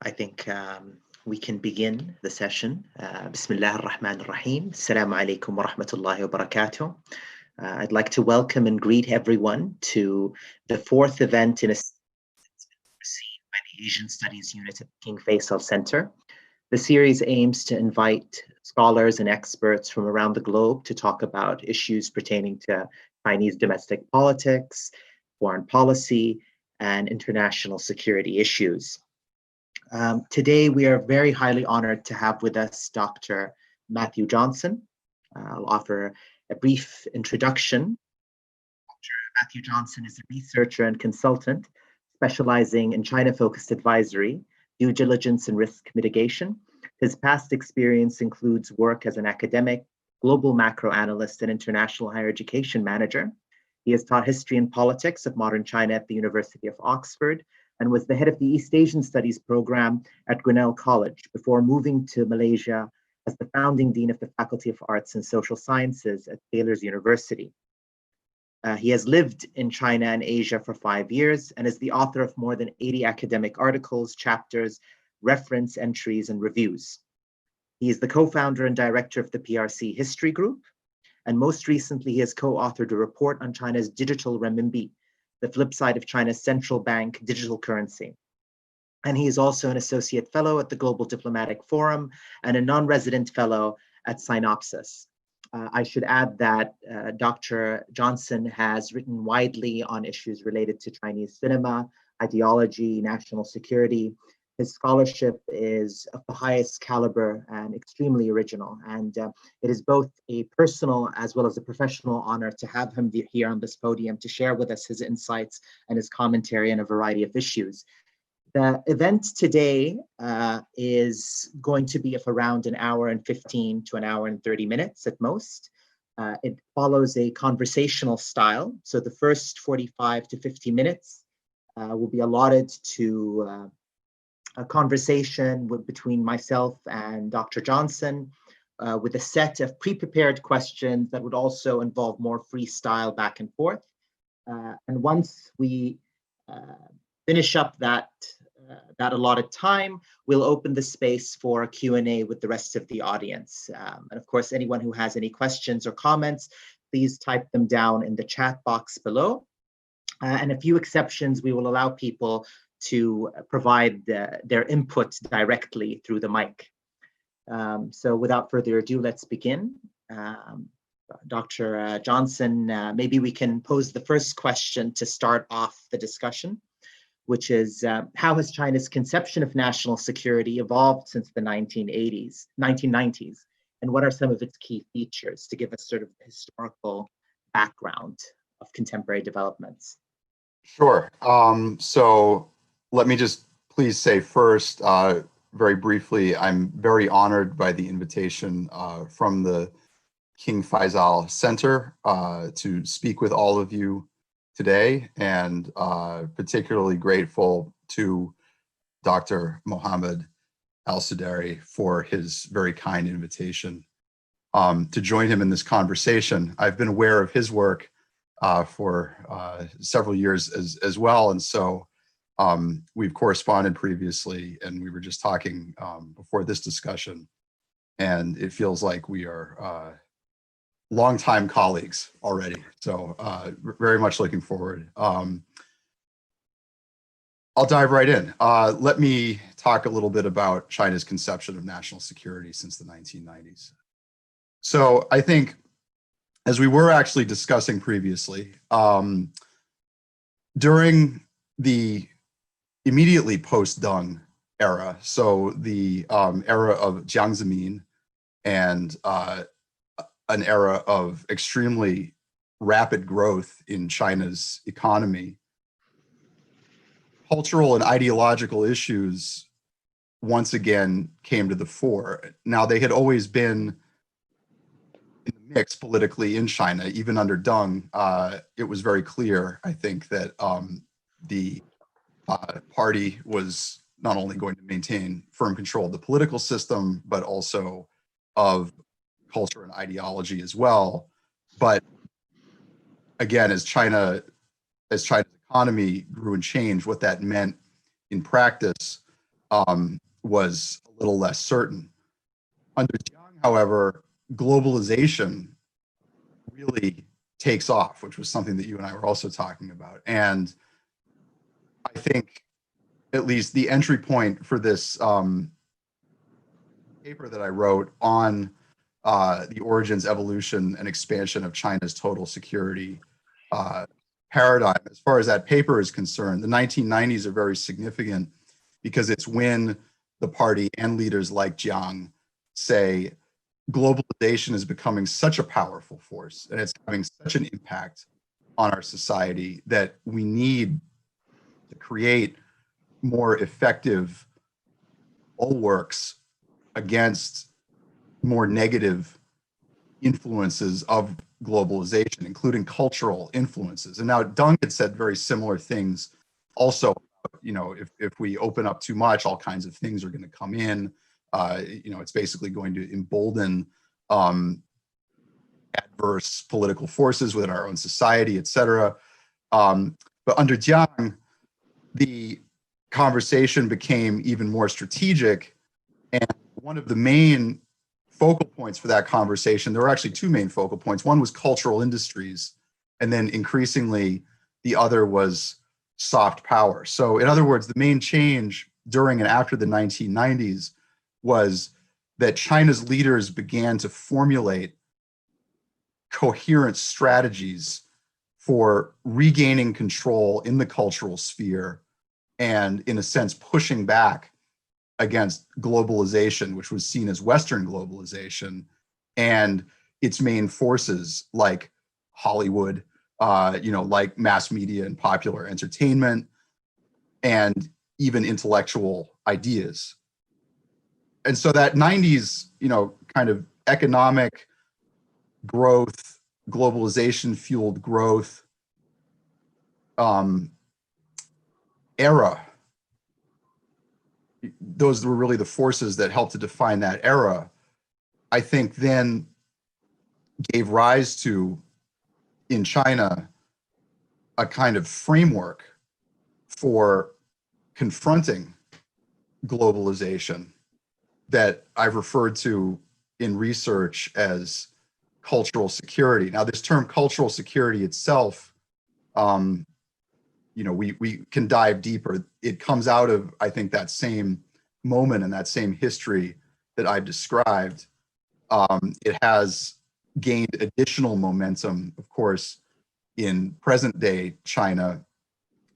I think we can begin the session. Bismillah ar-Rahman ar-Rahim. Assalamu alaikum wa rahmatullahi wa barakatuh. I'd like to welcome and greet everyone to the fourth event in a series received by the Asian Studies Unit at King Faisal Center. The series aims to invite scholars and experts from around the globe to talk about issues pertaining to Chinese domestic politics, foreign policy, and international security issues. Today, we are very highly honored to have with us Dr. Matthew Johnson. I'll offer a brief introduction. Dr. Matthew Johnson is a researcher and consultant specializing in China-focused advisory, due diligence, and risk mitigation. His past experience includes work as an academic, global macro analyst, and international higher education manager. He has taught history and politics of modern China at the University of Oxford, and was the head of the East Asian Studies program at Grinnell College before moving to Malaysia as the founding dean of the Faculty of Arts and Social Sciences at Taylor's University. He has lived in China and Asia for 5 years and is the author of more than 80 academic articles, chapters, reference entries, and reviews. He is the co-founder and director of the PRC History Group, and most recently he has co-authored a report on China's digital renminbi, the flip side of China's central bank digital currency. And he is also an associate fellow at the Global Diplomatic Forum and a non-resident fellow at Synopsis. I should add that Dr. Johnson has written widely on issues related to Chinese cinema, ideology, national security. His scholarship is of the highest caliber and extremely original. And it is both a personal as well as a professional honor to have him here on this podium to share with us his insights and his commentary on a variety of issues. The event today is going to be of around an hour and 15 to an hour and 30 minutes at most. It follows a conversational style. So the first 45 to 50 minutes will be allotted to a conversation between myself and Dr. Johnson with a set of pre-prepared questions that would also involve more freestyle back and forth. And once we finish up that allotted time, we'll open the space for a Q&A with the rest of the audience. And of course, anyone who has any questions or comments, please type them down in the chat box below. And a few exceptions, we will allow people to provide their input directly through the mic. So without further ado, let's begin. Dr. Johnson, maybe we can pose the first question to start off the discussion, which is how has China's conception of national security evolved since the 1990s, and what are some of its key features, to give us sort of the historical background of contemporary developments? Sure. So let me just please say first, very briefly, I'm very honored by the invitation from the King Faisal Center to speak with all of you today, and particularly grateful to Dr. Mohammed Al-Sudari for his very kind invitation to join him in this conversation. I've been aware of his work for several years as well, and so we've corresponded previously, and we were just talking before this discussion, and it feels like we are longtime colleagues already. So very much looking forward. I'll dive right in. Let me talk a little bit about China's conception of national security since the 1990s. So I think, as we were actually discussing previously, during the immediately post-Deng era, so the era of Jiang Zemin, and an era of extremely rapid growth in China's economy, cultural and ideological issues once again came to the fore. Now, they had always been in the mix politically in China. Even under Deng, it was very clear, I think, that the party was not only going to maintain firm control of the political system, but also of culture and ideology as well. But again, as China's economy grew and changed, what that meant in practice was a little less certain. Under Jiang, however, globalization really takes off, which was something that you and I were also talking about. And I think at least the entry point for this paper that I wrote on the origins, evolution, and expansion of China's total security paradigm, as far as that paper is concerned, the 1990s are very significant because it's when the party and leaders like Jiang say globalization is becoming such a powerful force and it's having such an impact on our society that we need to create more effective bulwarks against more negative influences of globalization, including cultural influences. And now Deng had said very similar things also. You know, if we open up too much, all kinds of things are going to come in. You know, it's basically going to embolden adverse political forces within our own society, et cetera. But under Jiang, the conversation became even more strategic. And one of the main focal points for that conversation, there were actually two main focal points. One was cultural industries, and then increasingly the other was soft power. So in other words, the main change during and after the 1990s was that China's leaders began to formulate coherent strategies for regaining control in the cultural sphere and, in a sense, pushing back against globalization, which was seen as Western globalization, and its main forces like Hollywood, you know, like mass media and popular entertainment, and even intellectual ideas. And so that 90s, you know, kind of economic growth, globalization fueled growth era, those were really the forces that helped to define that era, I think then gave rise to, in China, a kind of framework for confronting globalization that I've referred to in research as cultural security. Now, this term cultural security itself, you know, we can dive deeper. It comes out of, I think, that same moment and that same history that I've described. It has gained additional momentum, of course, in present day China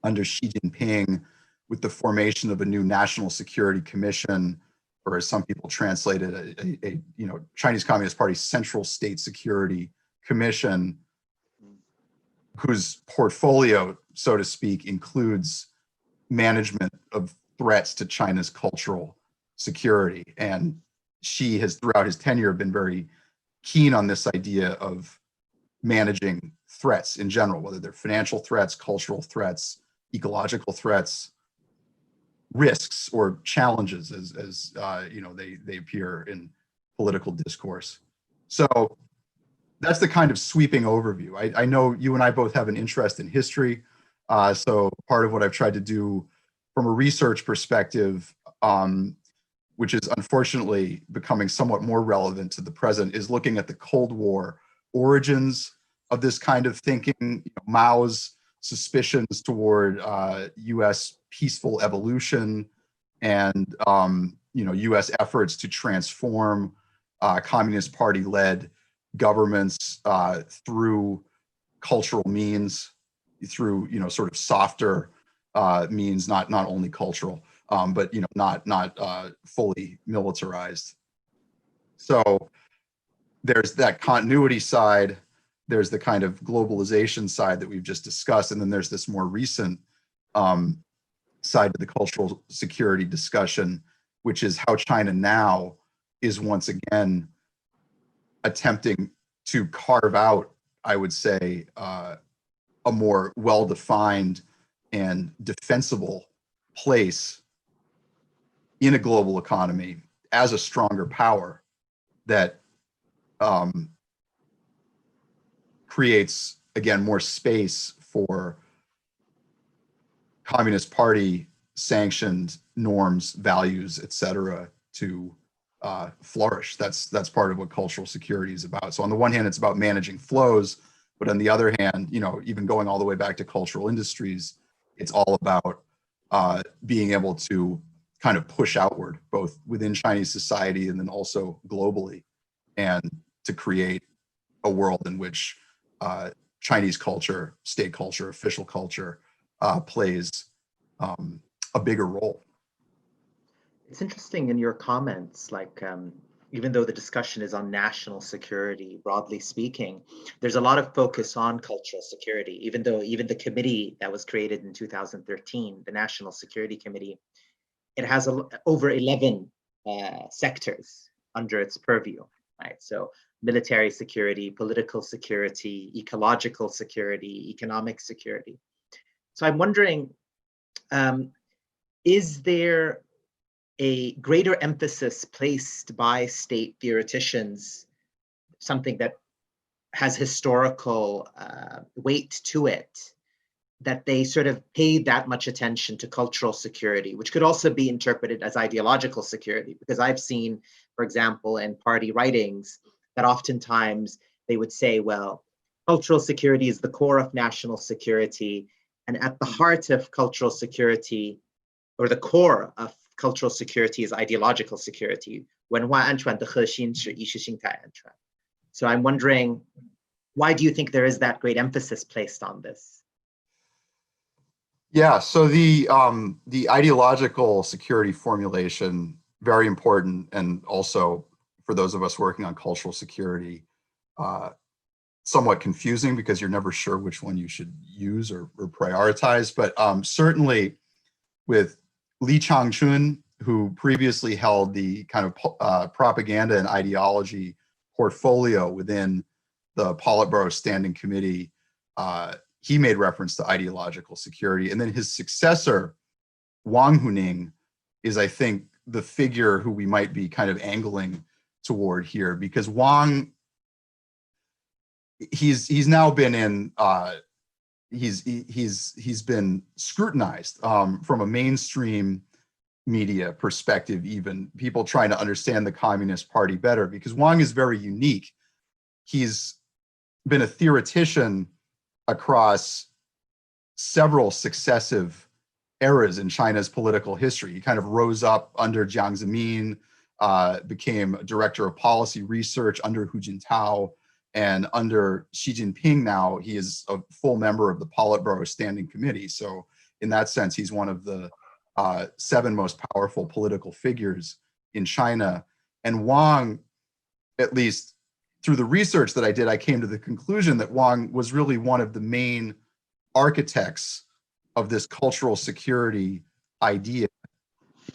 under Xi Jinping, with the formation of a new National Security Commission, or as some people translate it, a you know, Chinese Communist Party Central State Security Commission, whose portfolio, so to speak, includes management of threats to China's cultural security. And Xi has, throughout his tenure, been very keen on this idea of managing threats in general, whether they're financial threats, cultural threats, ecological threats, risks or challenges, as you know, they appear in political discourse. So that's the kind of sweeping overview. I know you and I both have an interest in history. So part of what I've tried to do from a research perspective, which is unfortunately becoming somewhat more relevant to the present, is looking at the Cold War origins of this kind of thinking, you know, Mao's suspicions toward US peaceful evolution, and you know, US efforts to transform Communist Party-led governments through cultural means, through, you know, sort of softer means, not only cultural, but, you know, not fully militarized. So there's that continuity side, there's the kind of globalization side that we've just discussed, and then there's this more recent side of the cultural security discussion, which is how China now is once again attempting to carve out, I would say, a more well-defined and defensible place in a global economy as a stronger power that creates, again, more space for Communist Party sanctioned norms, values, etc., to flourish. That's part of what cultural security is about. So on the one hand, it's about managing flows, but on the other hand, even going all the way back to cultural industries, it's all about being able to kind of push outward, both within Chinese society and then also globally, and to create a world in which Chinese culture, state culture, official culture plays a bigger role. It's interesting in your comments, like even though the discussion is on national security, broadly speaking, there's a lot of focus on cultural security, even though even the committee that was created in 2013, the National Security Committee, it has over 11 sectors under its purview, right? So military security, political security, ecological security, economic security. So I'm wondering, is there a greater emphasis placed by state theoreticians, something that has historical weight to it, that they sort of paid that much attention to cultural security, which could also be interpreted as ideological security? Because I've seen, for example, in party writings, that oftentimes they would say, well, cultural security is the core of national security, and at the heart of cultural security, or the core of cultural security, is ideological security. So I'm wondering, why do you think there is that great emphasis placed on this? Yeah, so the ideological security formulation, very important, and also for those of us working on cultural security, somewhat confusing because you're never sure which one you should use or prioritize. But certainly with Li Changchun, who previously held the kind of propaganda and ideology portfolio within the Politburo Standing Committee, he made reference to ideological security. And then his successor, Wang Huning, is, I think, the figure who we might be kind of angling toward here, because Wang, he's now been in he's been scrutinized from a mainstream media perspective, even people trying to understand the Communist Party better, because Wang is very unique. He's been a theoretician across several successive eras in China's political history. He kind of rose up under Jiang Zemin, became director of policy research under Hu Jintao, and under Xi Jinping now, he is a full member of the Politburo Standing Committee. So in that sense, he's one of the 7 most powerful political figures in China. And Wang, at least through the research that I did, I came to the conclusion that Wang was really one of the main architects of this cultural security idea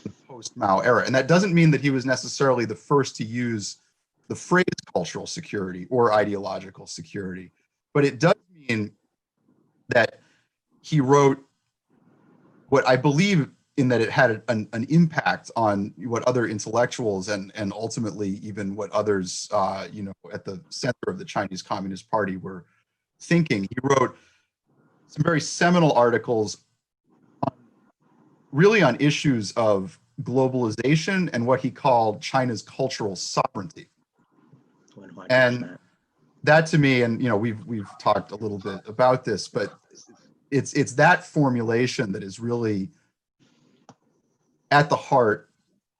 in the post-Mao era. And that doesn't mean that he was necessarily the first to use the phrase cultural security or ideological security, but it does mean that he wrote what I believe in that it had an impact on what other intellectuals and ultimately even what others, at the center of the Chinese Communist Party were thinking. He wrote some very seminal articles really on issues of globalization and what he called China's cultural sovereignty. 100%. And that to me, and we've talked a little bit about this, but it's that formulation that is really at the heart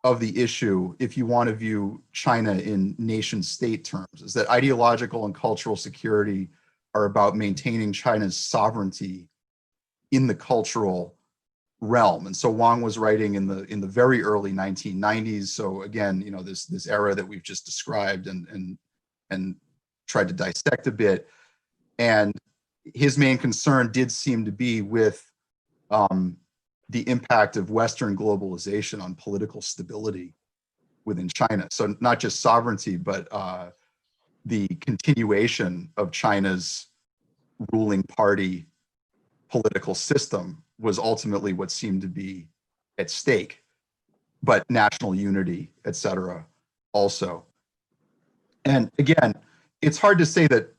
of the issue if you want to view China in nation state terms, is that ideological and cultural security are about maintaining China's sovereignty in the cultural realm. And so Wang was writing in the very early 1990s. So again, this era that we've just described and tried to dissect a bit. And his main concern did seem to be with the impact of Western globalization on political stability within China. So not just sovereignty, but the continuation of China's ruling party political system was ultimately what seemed to be at stake, but national unity, et cetera, also. And again, it's hard to say that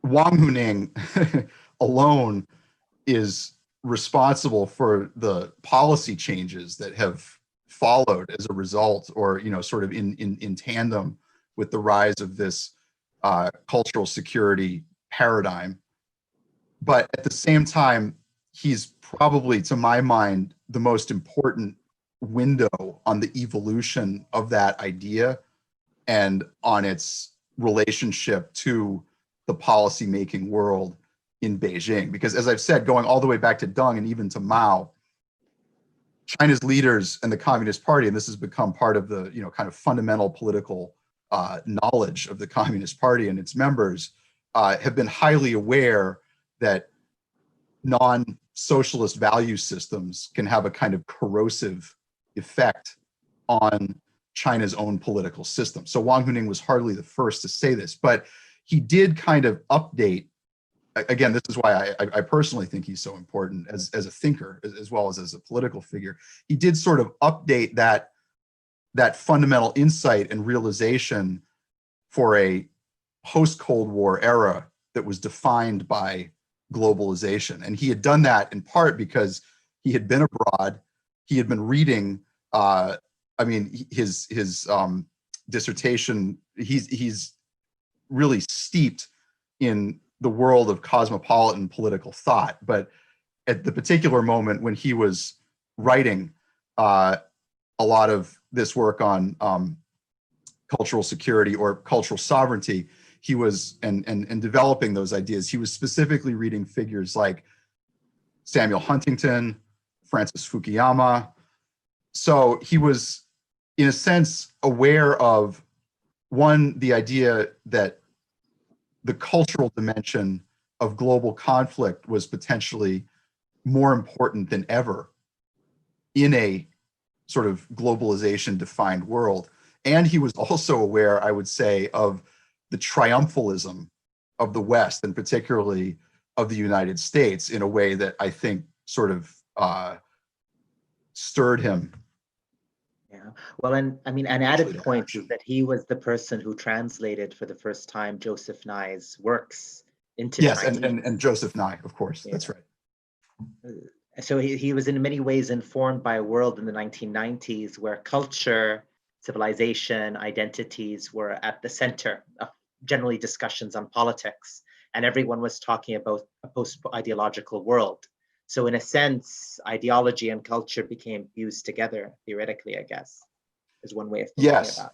Wang Huning alone is responsible for the policy changes that have followed as a result, or sort of in tandem with the rise of this cultural security paradigm. But at the same time, he's probably, to my mind, the most important window on the evolution of that idea and on its relationship to the policymaking world in Beijing. Because as I've said, going all the way back to Deng and even to Mao, China's leaders and the Communist Party, and this has become part of the kind of fundamental political knowledge of the Communist Party and its members, have been highly aware that non-socialist value systems can have a kind of corrosive effect on China's own political system. So Wang Huning was hardly the first to say this, but he did kind of update. Again, this is why I personally think he's so important as a thinker, as well as a political figure. He did sort of update that fundamental insight and realization for a post-Cold War era that was defined by globalization. And he had done that in part because he had been abroad. He had been reading, his dissertation, he's really steeped in the world of cosmopolitan political thought. But at the particular moment when he was writing a lot of this work on cultural security or cultural sovereignty, he was and developing those ideas, he was specifically reading figures like Samuel Huntington, Francis Fukuyama. So he was, in a sense, aware of, one, the idea that the cultural dimension of global conflict was potentially more important than ever in a sort of globalization defined world. And he was also aware, I would say, of the triumphalism of the West, and particularly of the United States, in a way that I think sort of stirred him. Yeah. Well, and I mean, an added point is that he was the person who translated for the first time Joseph Nye's works into Chinese. and Joseph Nye, of course. Yeah. That's right. So he was in many ways informed by a world in the 1990s where culture, civilization, identities were at the center of generally discussions on politics, and everyone was talking about a post-ideological world. So in a sense, ideology and culture became fused together, theoretically, I guess, is one way of thinking about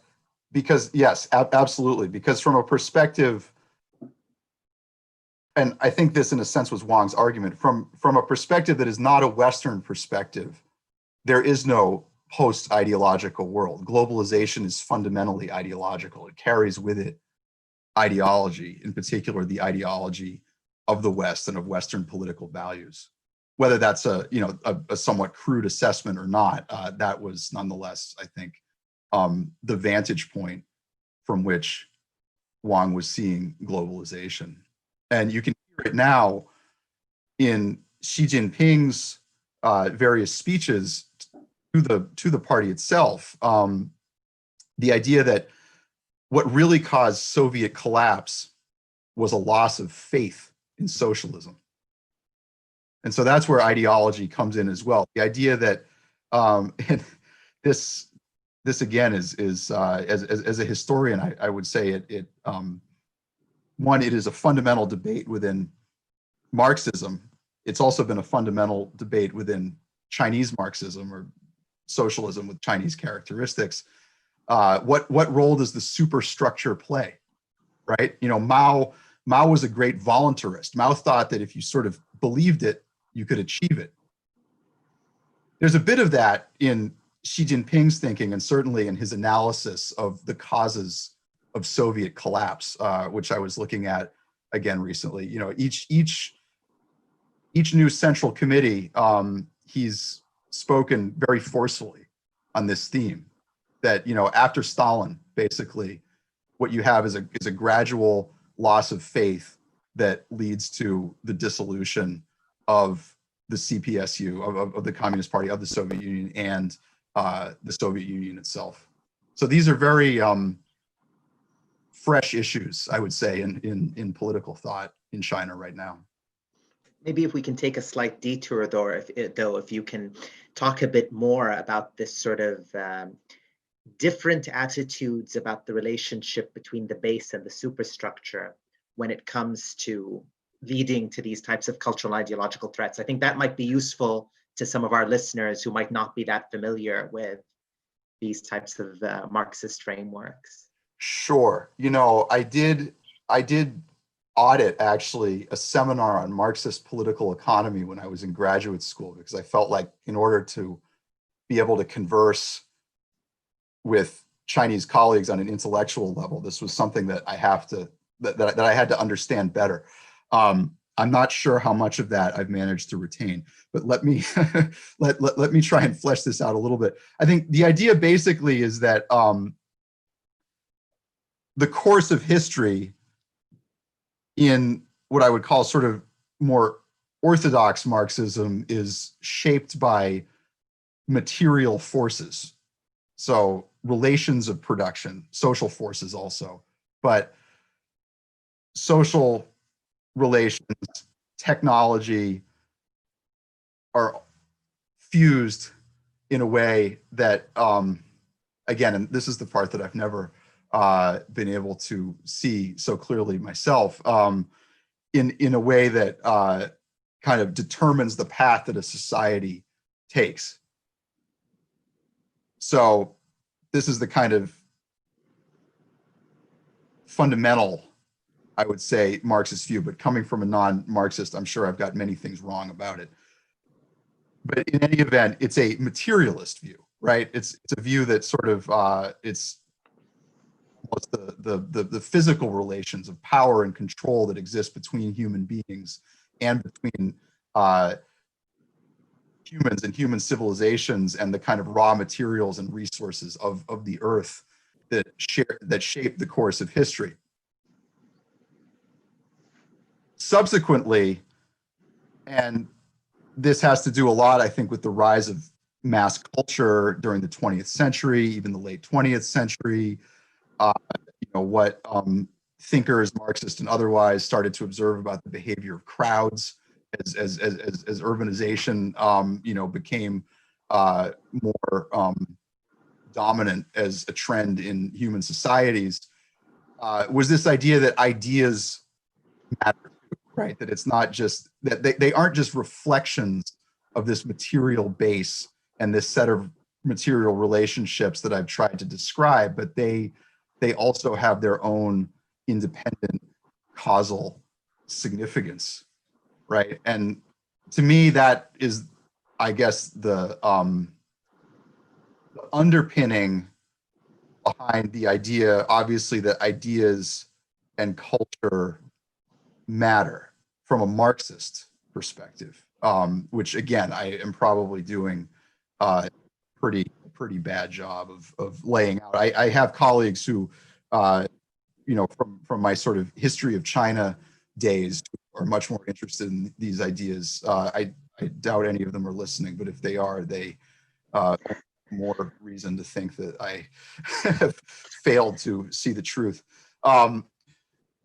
it. Absolutely. Because from a perspective, and I think this in a sense was Wang's argument, from a perspective that is not a Western perspective, there is no post-ideological world. Globalization is fundamentally ideological. It carries with it ideology, in particular the ideology of the West and of Western political values. Whether that's a somewhat crude assessment or not, that was nonetheless, I think, the vantage point from which Wang was seeing globalization. And you can hear it now in Xi Jinping's various speeches to the party itself. The idea that what really caused Soviet collapse was a loss of faith in socialism. And so that's where ideology comes in as well. The idea that, and this again is as a historian, I would say one, it is a fundamental debate within Marxism. It's also been a fundamental debate within Chinese Marxism, or socialism with Chinese characteristics. What role does the superstructure play, right? Mao was a great voluntarist. Mao thought that if you sort of believed it, you could achieve it. There's a bit of that in Xi Jinping's thinking, and certainly in his analysis of the causes of Soviet collapse, which I was looking at again recently. Each new central committee, he's spoken very forcefully on this theme. That after Stalin, basically, what you have is a gradual loss of faith that leads to the dissolution of the CPSU, of the Communist Party, of the Soviet Union, and the Soviet Union itself. So these are very fresh issues, I would say, in political thought in China right now. Maybe if we can take a slight detour, though, if you can talk a bit more about this sort of different attitudes about the relationship between the base and the superstructure when it comes to leading to these types of cultural and ideological threats. I think that might be useful to some of our listeners who might not be that familiar with these types of Marxist frameworks. Sure. You know, I did audit actually a seminar on Marxist political economy when I was in graduate school, because I felt like in order to be able to converse with Chinese colleagues on an intellectual level, this was something that I have to that I had to understand better. I'm not sure how much of that I've managed to retain, but let me let me try and flesh this out a little bit. I think the idea basically is that the course of history in what I would call sort of more orthodox Marxism is shaped by material forces. So relations of production, social forces also, but social relations, technology are fused in a way that, again, and this is the part that I've never been able to see so clearly myself, in a way that kind of determines the path that a society takes. So this is the kind of fundamental, I would say, Marxist view, but coming from a non-Marxist, I'm sure I've got many things wrong about it. But in any event, it's a materialist view, right? It's a view that sort of, it's almost the physical relations of power and control that exist between human beings and between humans and human civilizations and the kind of raw materials and resources of the earth that shape the course of history. Subsequently, and this has to do a lot, I think, with the rise of mass culture during the 20th century, even the late 20th century, you know, what thinkers, Marxist and otherwise, started to observe about the behavior of crowds as urbanization, you know, became more dominant as a trend in human societies, was this idea that ideas matter, right? That it's not just that they aren't just reflections of this material base and this set of material relationships that I've tried to describe, but they also have their own independent causal significance, right? And to me, that is, I guess, the underpinning behind the idea, obviously, that ideas and culture matter from a Marxist perspective, which again, I am probably doing a pretty bad job of laying out. I have colleagues who, you know, from my sort of history of China days, are much more interested in these ideas. I doubt any of them are listening, but if they are, they more reason to think that I have failed to see the truth.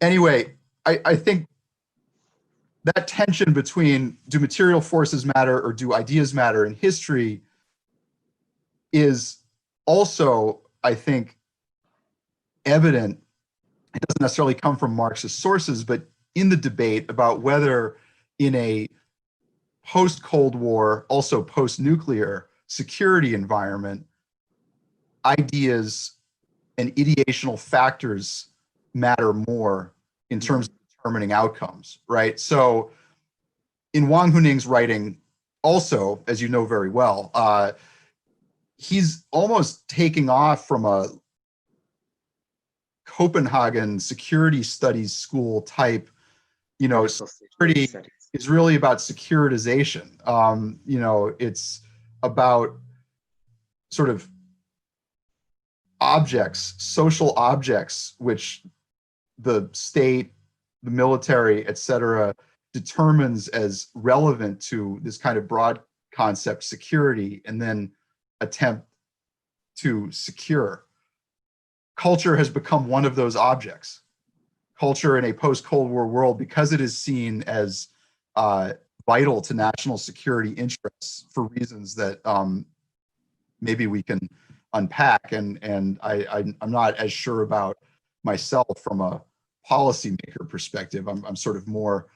Anyway, I think that tension between do material forces matter or do ideas matter in history is also, I think, evident. It doesn't necessarily come from Marxist sources, but in the debate about whether in a post-Cold War, also post-nuclear security environment, ideas and ideational factors matter more in terms of determining outcomes, right? So in Wang Huning's writing, also, as you know very well, he's almost taking off from a Copenhagen security studies school type, you know, security is really about securitization. You know, it's about sort of objects, social objects, which the state, the military, et cetera, determines as relevant to this kind of broad concept security, and then attempt to secure. Culture has become one of those objects. Culture in a post-Cold War world, because it is seen as vital to national security interests for reasons that maybe we can unpack. And I'm not as sure about myself from a policymaker perspective. I'm sort of more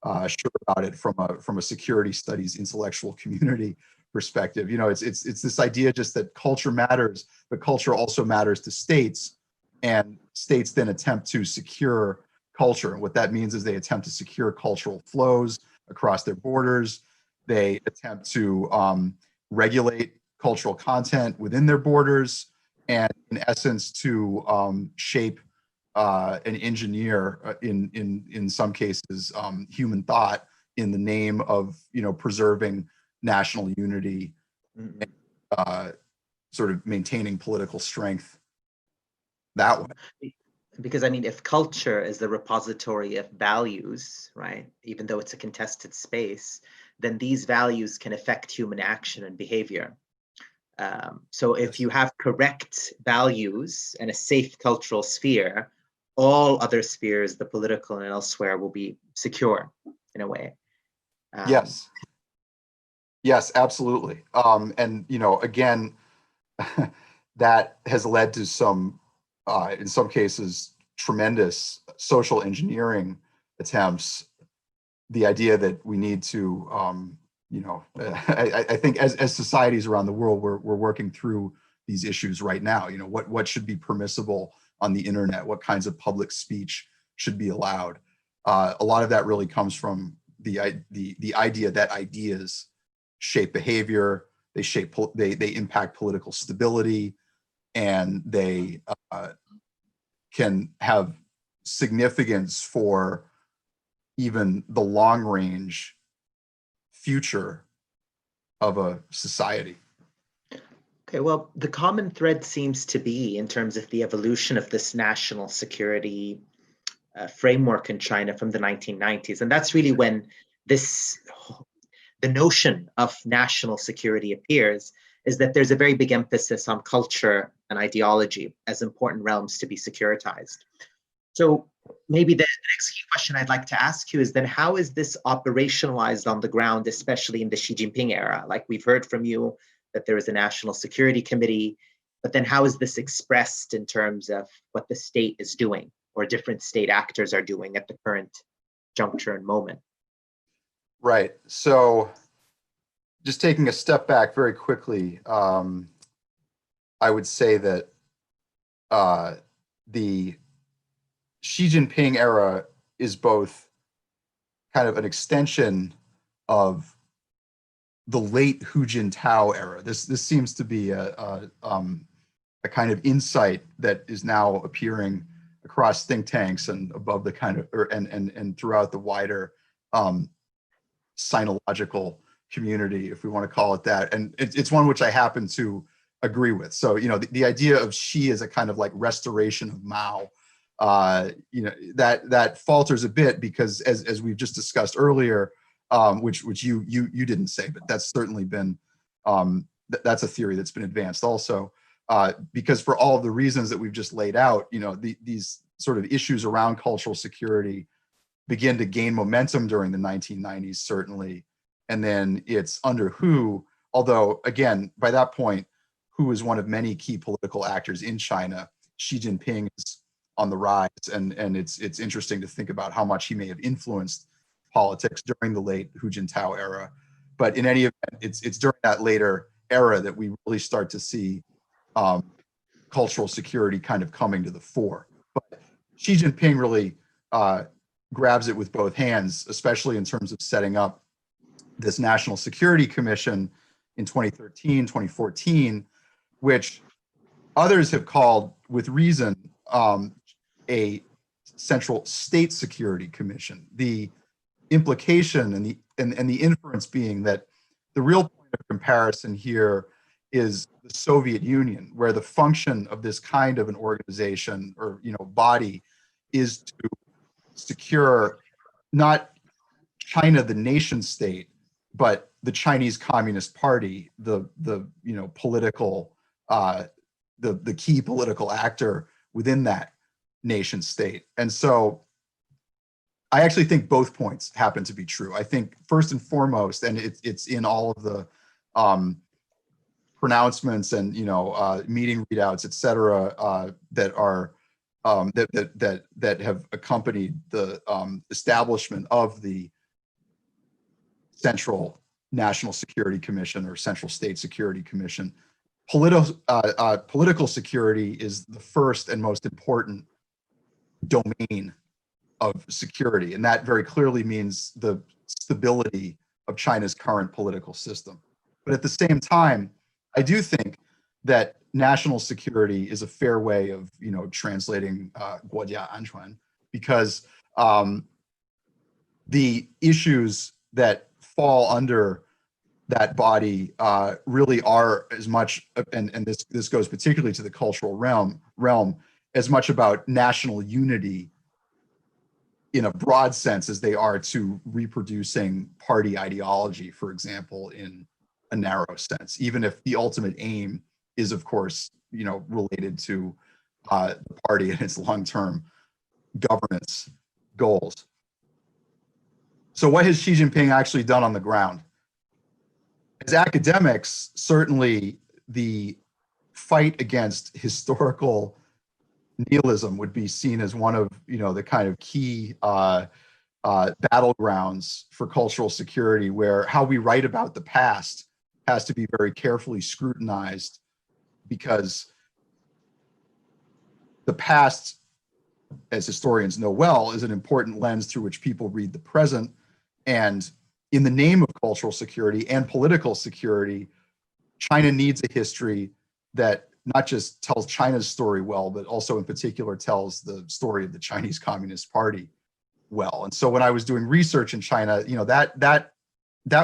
sure about it from a security studies intellectual community perspective. It's this idea just that culture matters, but culture also matters to states, and states then attempt to secure culture. And what that means is they attempt to secure cultural flows across their borders. They attempt to regulate cultural content within their borders, and in essence to shape and engineer in some cases human thought in the name of preserving national unity, Mm-hmm. and sort of maintaining political strength that way. Because I mean, if culture is the repository of values, right, even though it's a contested space, then these values can affect human action and behavior. So if you have correct values and a safe cultural sphere, all other spheres, the political and elsewhere, will be secure in a way. Yes, absolutely. And again, that has led to some, in some cases, tremendous social engineering attempts. The idea that we need to, I think as societies around the world, we're working through these issues right now. What should be permissible on the internet? What kinds of public speech should be allowed? A lot of that really comes from the idea that ideas shape behavior, they impact political stability, and they can have significance for even the long range future of a society. Okay, well, the common thread seems to be, in terms of the evolution of this national security framework in China from the 1990s, and that's really when the notion of national security appears, is that there's a very big emphasis on culture and ideology as important realms to be securitized. So maybe the next key question I'd like to ask you is then, how is this operationalized on the ground, especially in the Xi Jinping era? Like, we've heard from you that there is a national security committee, but then how is this expressed in terms of what the state is doing or different state actors are doing at the current juncture and moment? Right. So just taking a step back very quickly, I would say that the Xi Jinping era is both kind of an extension of the late Hu Jintao era. This seems to be a kind of insight that is now appearing across think tanks and above the kind of and throughout the wider sinological community, if we want to call it that. And it's one which I happen to agree with. So the idea of Xi as a kind of like restoration of Mao, that falters a bit because as we've just discussed earlier, which you didn't say, but that's certainly been that's a theory that's been advanced also, because for all of the reasons that we've just laid out, these sort of issues around cultural security begin to gain momentum during the 1990s, certainly, and then it's under Hu. Although again, by that point, Hu is one of many key political actors in China. Xi Jinping is on the rise, and it's interesting to think about how much he may have influenced politics during the late Hu Jintao era. But in any event, it's during that later era that we really start to see cultural security kind of coming to the fore. But Xi Jinping really grabs it with both hands, especially in terms of setting up this National Security Commission in 2013, 2014, which others have called, with reason, a Central State Security Commission. The implication and the inference being that the real point of comparison here is the Soviet Union, where the function of this kind of an organization or body is to secure not China, the nation state, but the Chinese Communist Party, the political, the key political actor within that nation state. And so I actually think both points happen to be true. I think first and foremost, and it's in all of the pronouncements and meeting readouts, et cetera, that are that have accompanied the establishment of the Central National Security Commission or Central State Security Commission. Political security is the first and most important domain of security, and that very clearly means the stability of China's current political system. But at the same time, I do think that national security is a fair way of translating 国家安全, because the issues that fall under that body really are as much, and this goes particularly to the cultural realm, as much about national unity in a broad sense as they are to reproducing party ideology, for example, in a narrow sense, even if the ultimate aim is, of course, related to the party and its long-term governance goals. So what has Xi Jinping actually done on the ground? As academics, certainly the fight against historical nihilism would be seen as one of the kind of key battlegrounds for cultural security, where how we write about the past has to be very carefully scrutinized, because the past, as historians know well, is an important lens through which people read the present. And in the name of cultural security and political security, China needs a history that not just tells China's story well, but also in particular tells the story of the Chinese Communist Party well. And so when I was doing research in China, that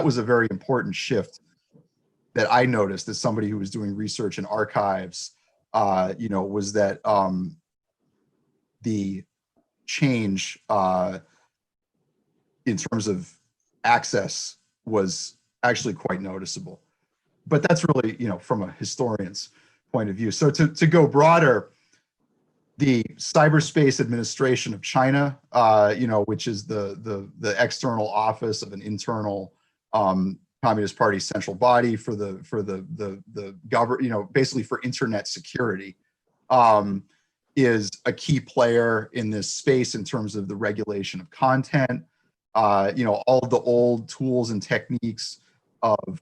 was a very important shift that I noticed as somebody who was doing research in archives, was that the change in terms of access was actually quite noticeable. But that's really, from a historian's point of view. So to go broader, the Cyberspace Administration of China, which is the external office of an internal Communist Party central body for the government, basically for internet security, is a key player in this space in terms of the regulation of content. All of the old tools and techniques of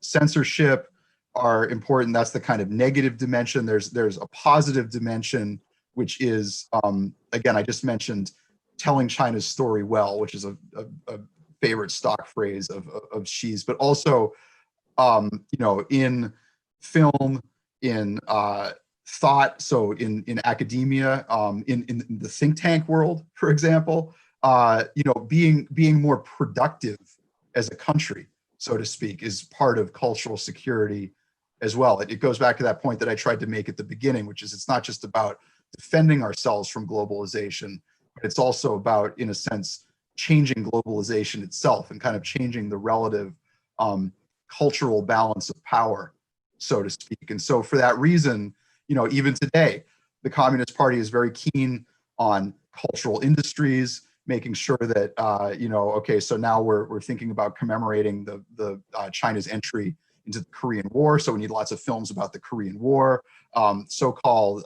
censorship are important. That's the kind of negative dimension. There's a positive dimension, which is, again, I just mentioned telling China's story well, which is a favorite stock phrase of Xi's, but also, in film, in thought, so in academia, in the think tank world, for example, being more productive as a country, so to speak, is part of cultural security as well. It goes back to that point that I tried to make at the beginning, which is it's not just about defending ourselves from globalization, but it's also about, in a sense, changing globalization itself and kind of changing the relative cultural balance of power, so to speak. And so for that reason, even today, the Communist Party is very keen on cultural industries, making sure that, okay, so now we're thinking about commemorating the China's entry into the Korean War. So we need lots of films about the Korean War, so-called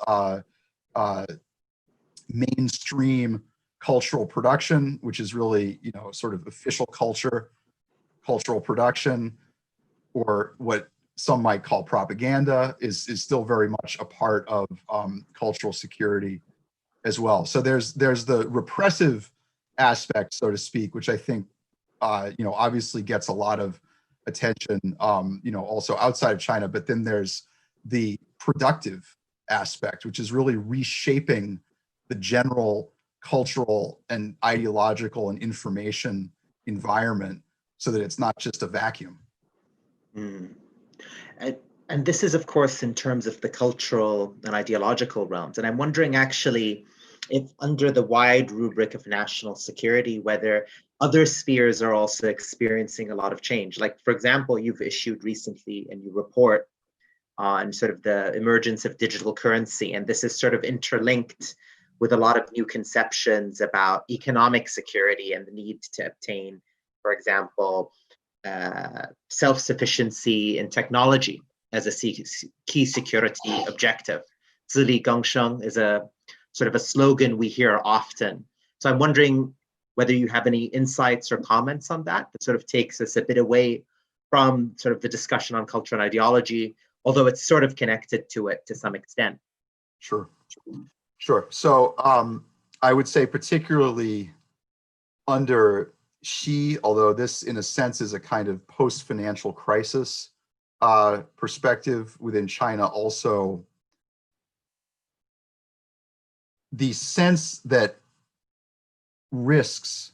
mainstream cultural production, which is really, sort of official cultural production, or what some might call propaganda, is still very much a part of cultural security as well. So there's the repressive aspect, so to speak, which I think, obviously gets a lot of attention, also outside of China. But then there's the productive aspect, which is really reshaping the general cultural and ideological and information environment so that it's not just a vacuum. Mm. And this is, of course, in terms of the cultural and ideological realms. And I'm wondering, actually, if under the wide rubric of national security, whether other spheres are also experiencing a lot of change. Like, for example, you've issued recently and you report on sort of the emergence of digital currency, and this is sort of interlinked with a lot of new conceptions about economic security and the need to obtain, for example, self-sufficiency in technology as a key security objective. 自力更生 is a sort of a slogan we hear often. So I'm wondering whether you have any insights or comments on that sort of takes us a bit away from sort of the discussion on culture and ideology, although it's sort of connected to it to some extent. Sure. So I would say particularly under Xi, although this in a sense is a kind of post-financial crisis perspective within China also, the sense that risks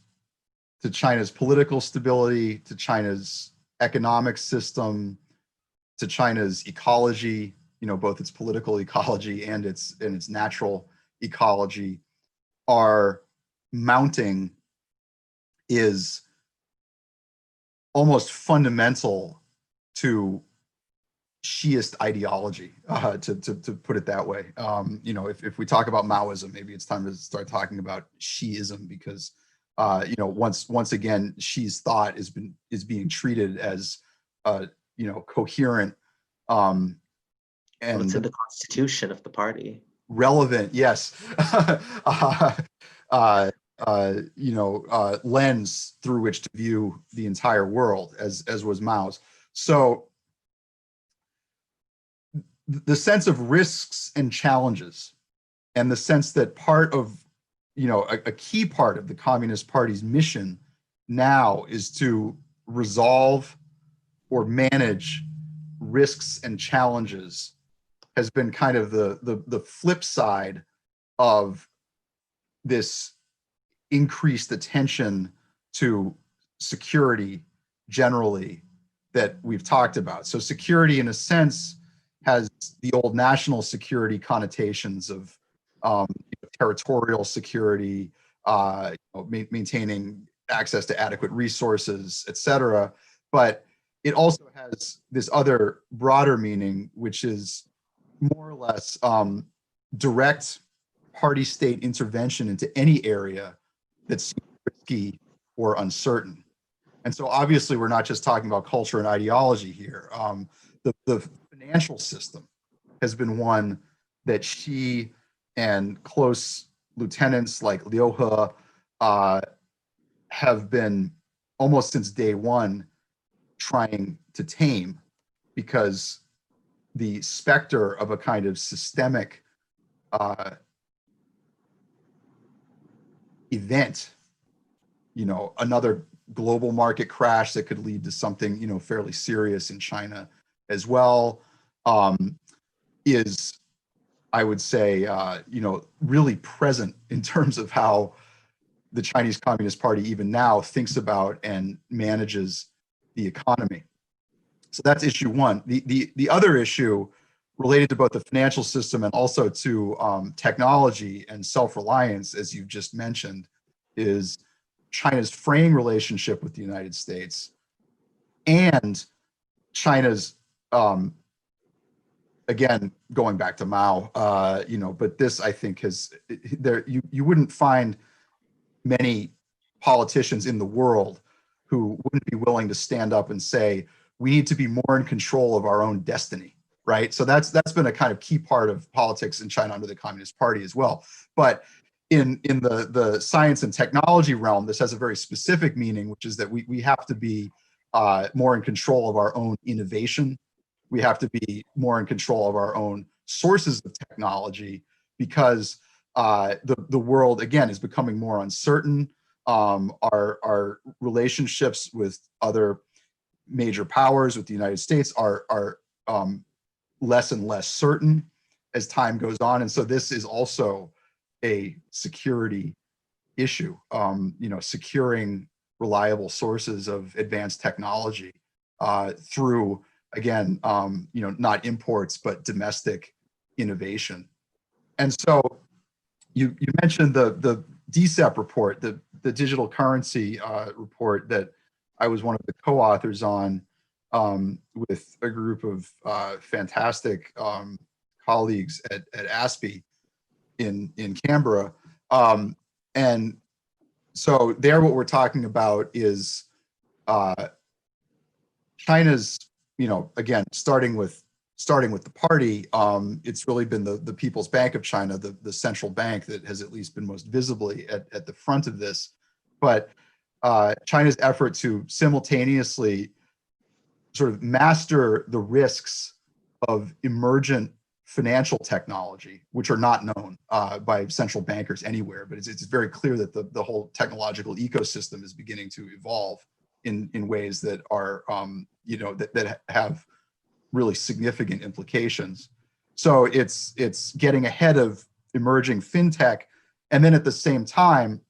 to China's political stability, to China's economic system, to China's ecology, both its political ecology and its natural ecology are mounting is almost fundamental to Shiist ideology, to put it that way. If we talk about Maoism, maybe it's time to start talking about Shiism because, once again, Xi's thought is being treated as, coherent. And it's in the constitution of the party. Relevant, yes. Lens through which to view the entire world, as was Mao's. So the sense of risks and challenges, and the sense that part of, a key part of the Communist Party's mission now is to resolve or manage risks and challenges, has been kind of the flip side of this increased attention to security generally that we've talked about. So security, in a sense, has the old national security connotations of territorial security, maintaining access to adequate resources, etc. But it also has this other broader meaning, which is more or less direct party state intervention into any area that's risky or uncertain. And so obviously we're not just talking about culture and ideology here. The financial system has been one that Xi and close lieutenants like Liu He have been almost since day one trying to tame, because the specter of a kind of systemic event, another global market crash that could lead to something, fairly serious in China as well, is, I would say, really present in terms of how the Chinese Communist Party even now thinks about and manages the economy. So that's issue one. The other issue related to both the financial system and also to technology and self-reliance, as you've just mentioned, is China's fraying relationship with the United States and China's, again, going back to Mao, but this, I think, you wouldn't find many politicians in the world who wouldn't be willing to stand up and say, we need to be more in control of our own destiny, right? So that's been a kind of key part of politics in China under the Communist Party as well. But in the science and technology realm, this has a very specific meaning, which is that we have to be more in control of our own innovation. We have to be more in control of our own sources of technology, because the world, again, is becoming more uncertain. Our relationships with other major powers, with the United States, are less and less certain as time goes on. And so this is also a security issue, securing reliable sources of advanced technology through, again, not imports, but domestic innovation. And so you mentioned the DCEP report, the digital currency report that I was one of the co-authors on, with a group of fantastic colleagues at ASPE. in Canberra. And so there, what we're talking about is China's, again, starting with the party, it's really been the People's Bank of China, the central bank that has at least been most visibly at the front of this. But China's effort to simultaneously sort of master the risks of emergent financial technology, which are not known by central bankers anywhere, but it's very clear that the whole technological ecosystem is beginning to evolve in ways that are that have really significant implications. So it's getting ahead of emerging fintech, and then at the same time,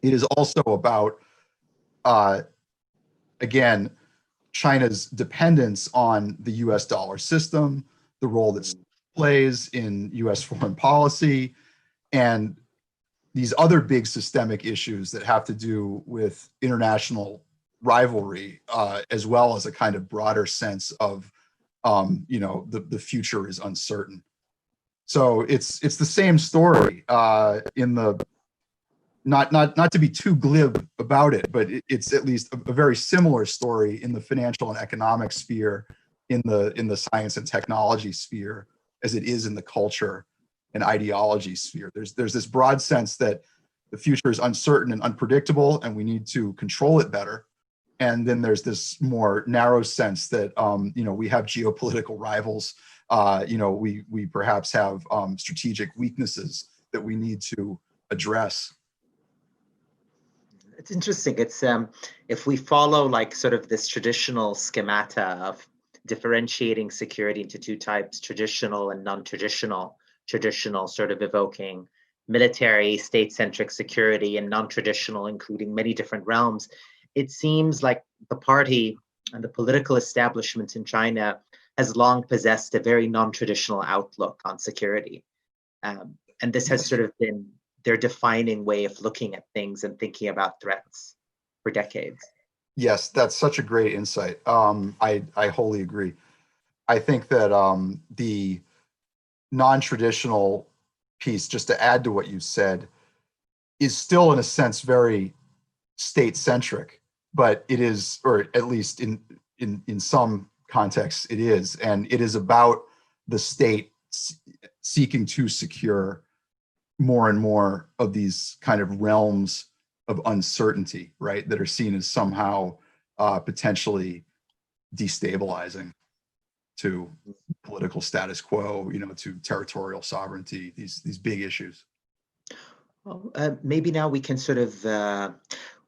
it is also about again, China's dependence on the U.S. dollar system, the role that it plays in U.S. foreign policy, and these other big systemic issues that have to do with international rivalry, as well as a kind of broader sense of, the future is uncertain. So it's the same story in the, not to be too glib about it, but it's at least a very similar story in the financial and economic sphere, in the science and technology sphere, as it is in the culture and ideology sphere. There's this broad sense that the future is uncertain and unpredictable, and we need to control it better. And then there's this more narrow sense that we have geopolitical rivals. We perhaps have strategic weaknesses that we need to address. It's interesting. It's if we follow like sort of this traditional schemata of differentiating security into two types, traditional and non-traditional, traditional sort of evoking military, state-centric security, and non-traditional, including many different realms, it seems like the party and the political establishment in China has long possessed a very non-traditional outlook on security. And this has sort of been their defining way of looking at things and thinking about threats for decades. Yes, that's such a great insight. I wholly agree. I think that the non-traditional piece, just to add to what you said, is still in a sense very state-centric, but it is, or at least in some contexts it is, and it is about the state seeking to secure more and more of these kind of realms of uncertainty, right, that are seen as somehow potentially destabilizing to political status quo, to territorial sovereignty, these big issues. Well, maybe now we can sort of,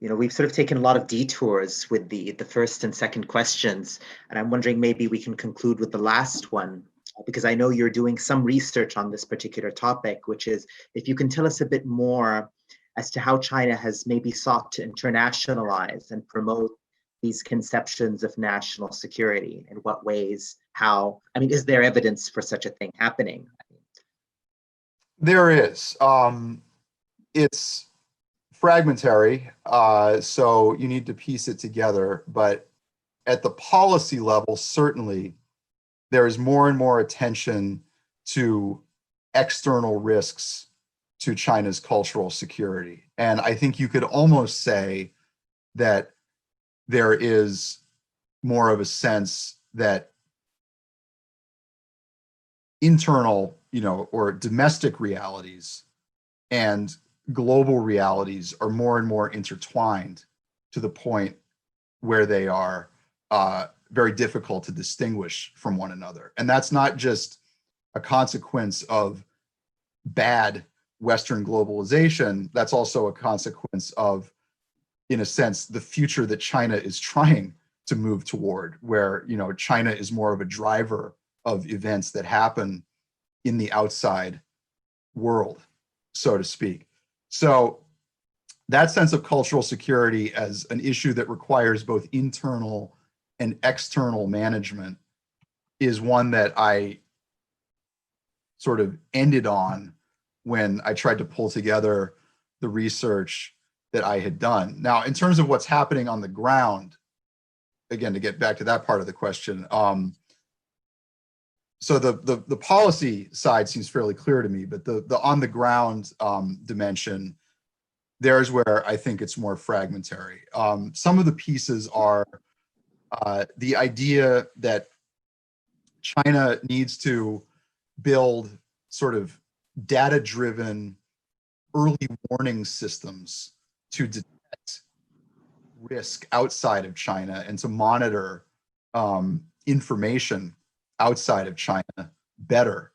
we've sort of taken a lot of detours with the first and second questions, and I'm wondering maybe we can conclude with the last one, because I know you're doing some research on this particular topic, which is if you can tell us a bit more as to how China has maybe sought to internationalize and promote these conceptions of national security, in what ways, how, I mean, is there evidence for such a thing happening? There is. It's fragmentary, so you need to piece it together, but at the policy level, certainly, there is more and more attention to external risks to China's cultural security. And I think you could almost say that there is more of a sense that internal, or domestic realities and global realities are more and more intertwined to the point where they are very difficult to distinguish from one another. And that's not just a consequence of bad Western globalization, that's also a consequence of, in a sense, the future that China is trying to move toward, where China is more of a driver of events that happen in the outside world, so to speak. So that sense of cultural security as an issue that requires both internal and external management is one that I sort of ended on when I tried to pull together the research that I had done. Now, in terms of what's happening on the ground, again, to get back to that part of the question, so the policy side seems fairly clear to me, but the on the ground dimension, there's where I think it's more fragmentary. Some of the pieces are the idea that China needs to build sort of data-driven early warning systems to detect risk outside of China and to monitor information outside of China better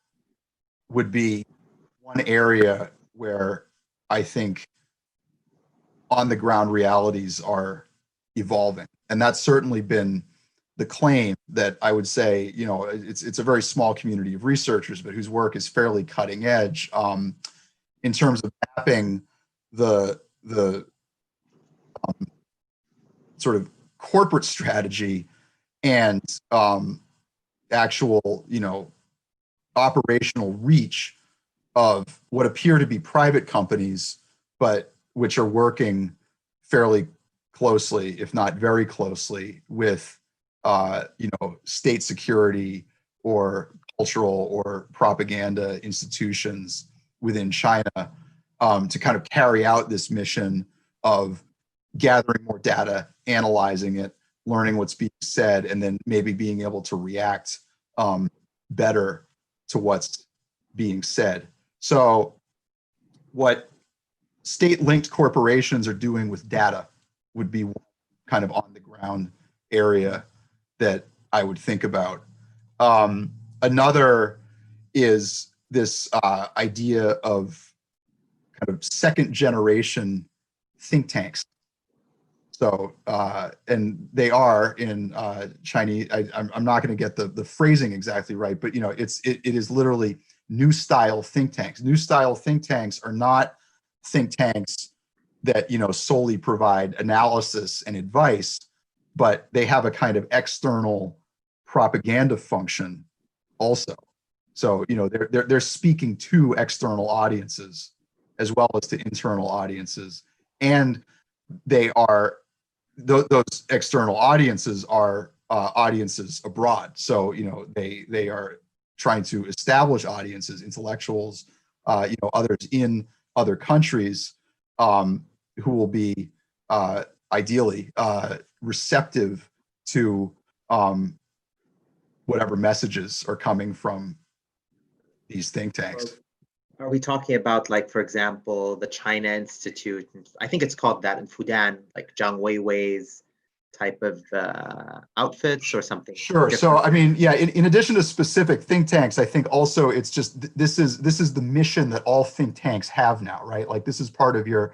would be one area where I think on the ground realities are evolving. And that's certainly been the claim that I would say, you know, it's a very small community of researchers, but whose work is fairly cutting edge in terms of mapping the sort of corporate strategy and actual, you know, operational reach of what appear to be private companies, but which are working fairly closely, if not very closely, with you know, state security or cultural or propaganda institutions within China to kind of carry out this mission of gathering more data, analyzing it, learning what's being said, and then maybe being able to react better to what's being said. So what state-linked corporations are doing with data would be kind of on the ground area that I would think about. Another is this idea of kind of second generation think tanks. So, and they are in Chinese, I'm not going to get the phrasing exactly right, but you know, it is literally new style think tanks. New style think tanks are not think tanks that, you know, solely provide analysis and advice, but they have a kind of external propaganda function also. So, you know, they're speaking to external audiences as well as to internal audiences, and they are those external audiences are audiences abroad. So, you know, they are trying to establish audiences, intellectuals, you know, others in other countries who will be ideally receptive to whatever messages are coming from these think tanks. Are we talking about, like, for example, the China Institute? I think it's called that in Fudan, like Zhang Weiwei's type of outfits or something? Sure. Different? So, I mean, yeah, in addition to specific think tanks, I think also it's just, this is the mission that all think tanks have now, right? Like, this is part of your,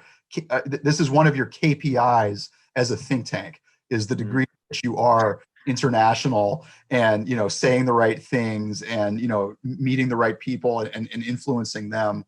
this is one of your KPIs as a think tank, is the degree to which you are international and, you know, saying the right things and, you know, meeting the right people and influencing them.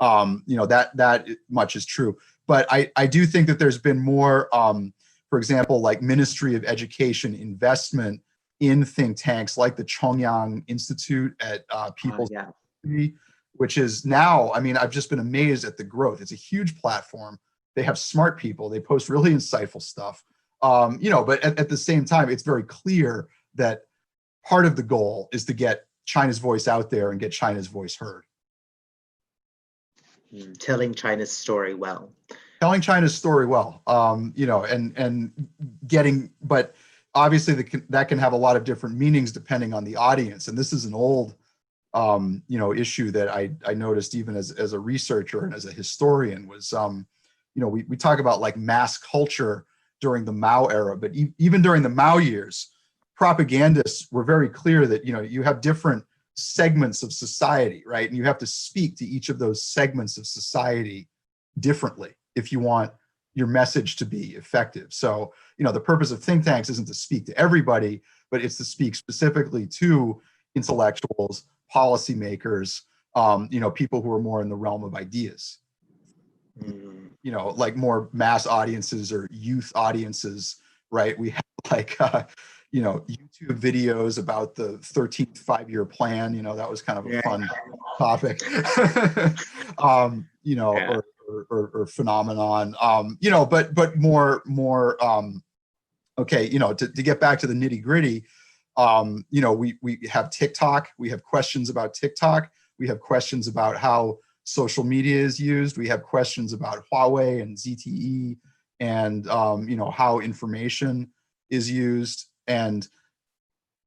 You know, that much is true. But I do think that there's been more, for example, like Ministry of Education investment in think tanks like the Chongyang Institute at People's University, which is now, I mean, I've just been amazed at the growth. It's a huge platform. They have smart people. They post really insightful stuff. You know, but at the same time, it's very clear that part of the goal is to get China's voice out there and get China's voice heard. Telling China's story well. Telling China's story well, you know, and getting, but obviously that can have a lot of different meanings depending on the audience. And this is an old, you know, issue that I noticed even as a researcher and as a historian was, you know, we talk about like mass culture during the Mao era, but even during the Mao years, propagandists were very clear that, you know, you have different segments of society, right? And you have to speak to each of those segments of society differently if you want your message to be effective. So, you know, the purpose of think tanks isn't to speak to everybody, but it's to speak specifically to intellectuals, policymakers, you know, people who are more in the realm of ideas. You know, like more mass audiences or youth audiences, right? We have like, you know, YouTube videos about the 13th five-year plan. You know, that was kind of a fun topic, you know, or phenomenon, you know, but more, okay, you know, to get back to the nitty gritty, We have TikTok. We have questions about TikTok. We have questions about how social media is used. We have questions about Huawei and ZTE and, how information is used. And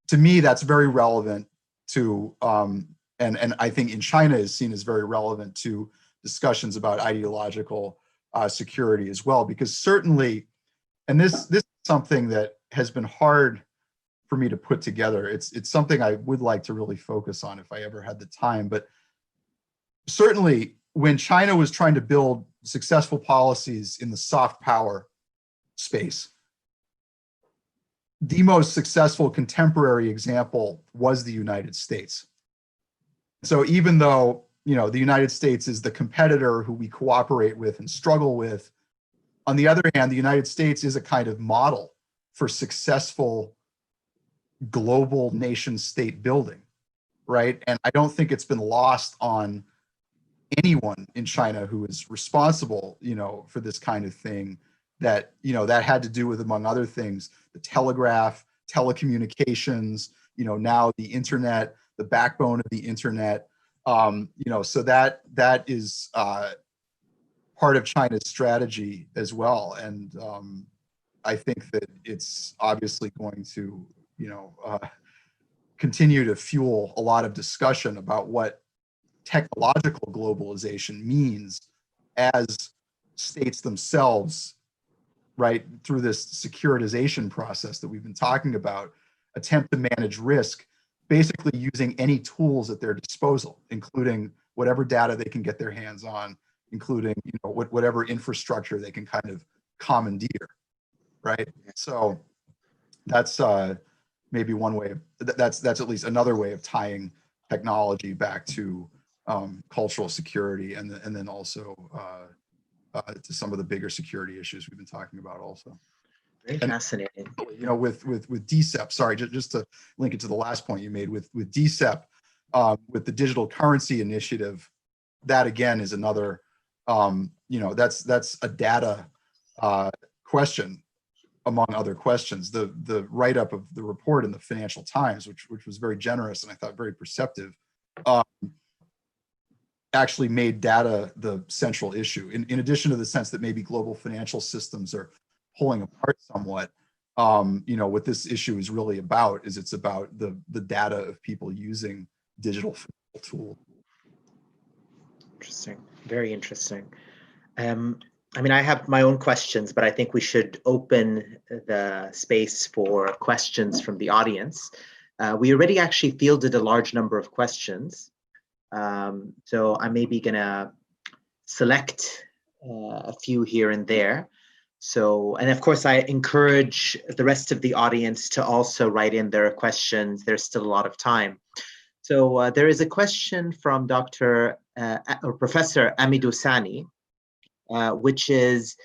to me, that's very relevant to, and I think in China is seen as very relevant to discussions about ideological security as well, because certainly, and this is something that has been hard for me to put together. It's something I would like to really focus on if I ever had the time. But certainly when China was trying to build successful policies in the soft power space, the most successful contemporary example was the United States. So even though, the United States is the competitor who we cooperate with and struggle with, on the other hand, the United States is a kind of model for successful global nation state building, right? And I don't think it's been lost on anyone in China who is responsible, for this kind of thing, that, that had to do with, among other things, the telegraph, telecommunications, now the internet, the backbone of the internet. So that is part of China's strategy as well. And I think that it's obviously going to, continue to fuel a lot of discussion about what technological globalization means as states themselves, right, through this securitization process that we've been talking about, attempt to manage risk, basically using any tools at their disposal, including whatever data they can get their hands on, including whatever infrastructure they can kind of commandeer, right? So that's maybe one way of, that's at least another way of tying technology back to cultural security, and then also to some of the bigger security issues we've been talking about also. Very fascinating. With DCEP, sorry, just to link it to the last point you made with DCEP, with the digital currency initiative, that again is another, that's a data question among other questions. The write-up of the report in the Financial Times, which was very generous and I thought very perceptive, actually made data the central issue. In addition to the sense that maybe global financial systems are pulling apart somewhat, what this issue is really about is it's about the data of people using digital tools. Interesting. Very interesting. I have my own questions, but I think we should open the space for questions from the audience. We already actually fielded a large number of questions. So I'm maybe gonna select a few here and there. So, and of course, I encourage the rest of the audience to also write in their questions. There's still a lot of time. So there is a question from Dr. or Professor Amidou Sani, which is,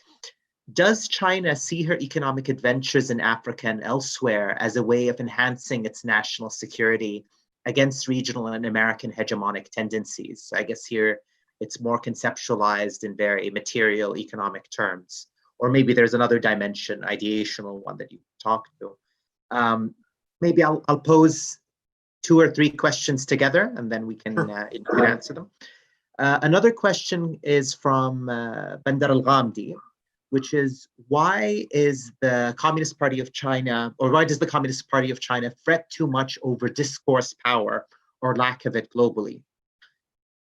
does China see her economic adventures in Africa and elsewhere as a way of enhancing its national security against regional and American hegemonic tendencies? So I guess here it's more conceptualized in very material economic terms. Or maybe there's another dimension, ideational one that you talked to. Maybe I'll pose 2 or 3 questions together, and then we can answer them. Another question is from Bandar al-Ghamdi, which is, why is the Communist Party of China, or why does the Communist Party of China fret too much over discourse power or lack of it globally?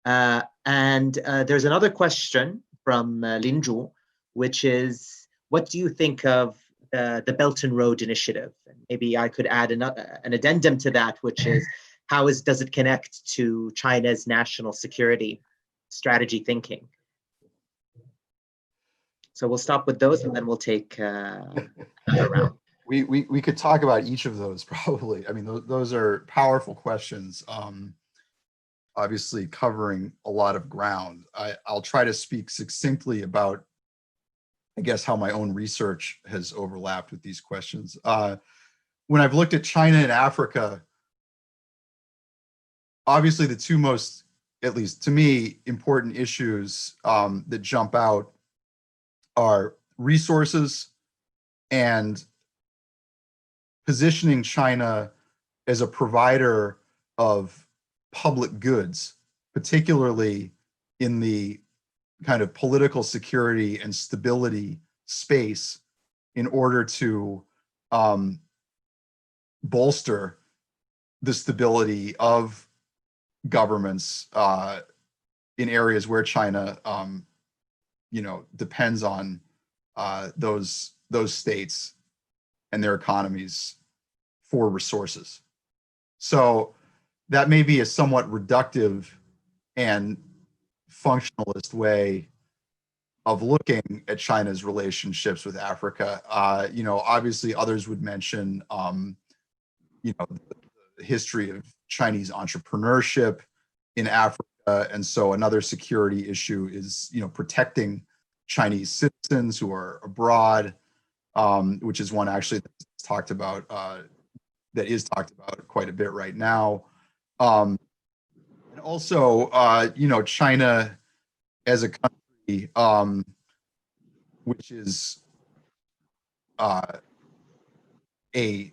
And there's another question from Linju, which is, what do you think of the Belton Road Initiative? And maybe I could add an addendum to that, which is, does it connect to China's national security strategy thinking? So we'll stop with those, and then we'll take another round. We could talk about each of those probably. I mean, those are powerful questions, obviously covering a lot of ground. I'll try to speak succinctly about, I guess, how my own research has overlapped with these questions. When I've looked at China and Africa, obviously the 2 most, at least to me, important issues that jump out are resources and positioning China as a provider of public goods, particularly in the kind of political security and stability space, in order to bolster the stability of governments in areas where China, depends on those states and their economies for resources. So that may be a somewhat reductive and functionalist way of looking at China's relationships with Africa. Obviously others would mention, the history of Chinese entrepreneurship in Africa. And so another security issue is, protecting Chinese citizens who are abroad, which is one actually that's talked about, that is talked about quite a bit right now. And also, China as a country, which is a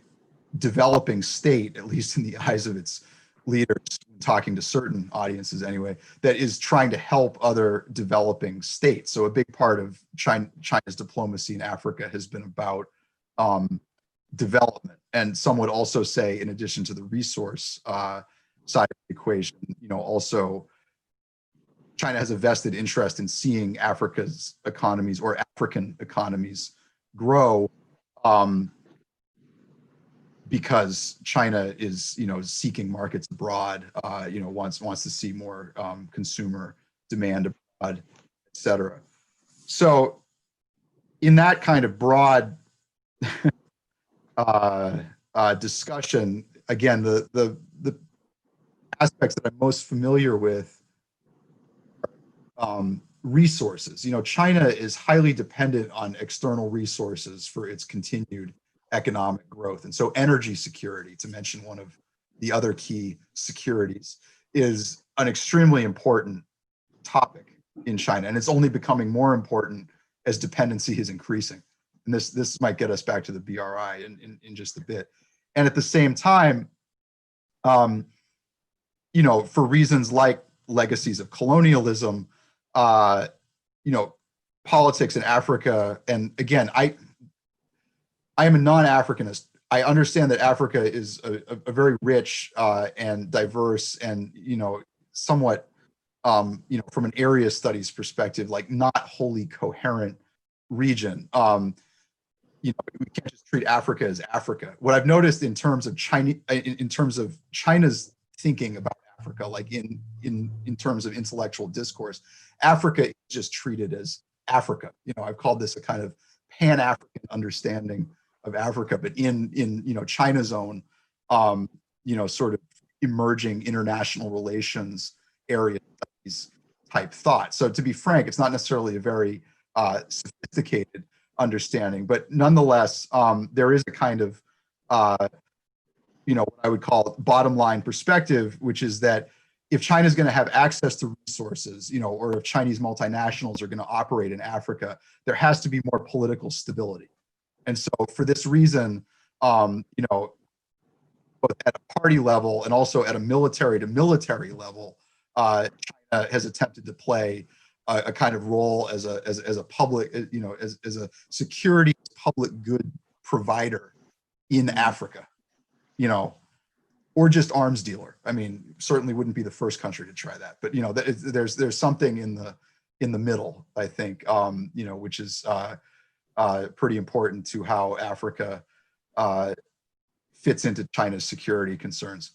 developing state, at least in the eyes of its leaders, talking to certain audiences anyway, that is trying to help other developing states. So a big part of China's diplomacy in Africa has been about development. And some would also say, in addition to the resource side of the equation, also China has a vested interest in seeing Africa's economies or African economies grow, because China is, seeking markets abroad, wants to see more consumer demand abroad, et cetera. So in that kind of broad discussion, again, the aspects that I'm most familiar with are resources. China is highly dependent on external resources for its continued economic growth. And so energy security, to mention one of the other key securities, is an extremely important topic in China. And it's only becoming more important as dependency is increasing. And this might get us back to the BRI in just a bit. And at the same time, for reasons like legacies of colonialism, politics in Africa, and again, I am a non-Africanist. I understand that Africa is a very rich and diverse and, somewhat, from an area studies perspective, like not wholly coherent region. We can't just treat Africa as Africa. What I've noticed in terms of China's thinking about Africa, like in terms of intellectual discourse, Africa is just treated as Africa. I've called this a kind of Pan-African understanding of Africa, but in China's own sort of emerging international relations area studies type thought. So to be frank, it's not necessarily a very sophisticated understanding, but nonetheless, there is a kind of what I would call bottom line perspective, which is that if China is going to have access to resources, or if Chinese multinationals are going to operate in Africa, there has to be more political stability. And so for this reason, both at a party level and also at a military to military level, China has attempted to play a kind of role as a public, as a security public good provider in Africa, or just arms dealer. I mean, certainly wouldn't be the first country to try that, but there's something in the middle, I think, which is pretty important to how Africa fits into China's security concerns.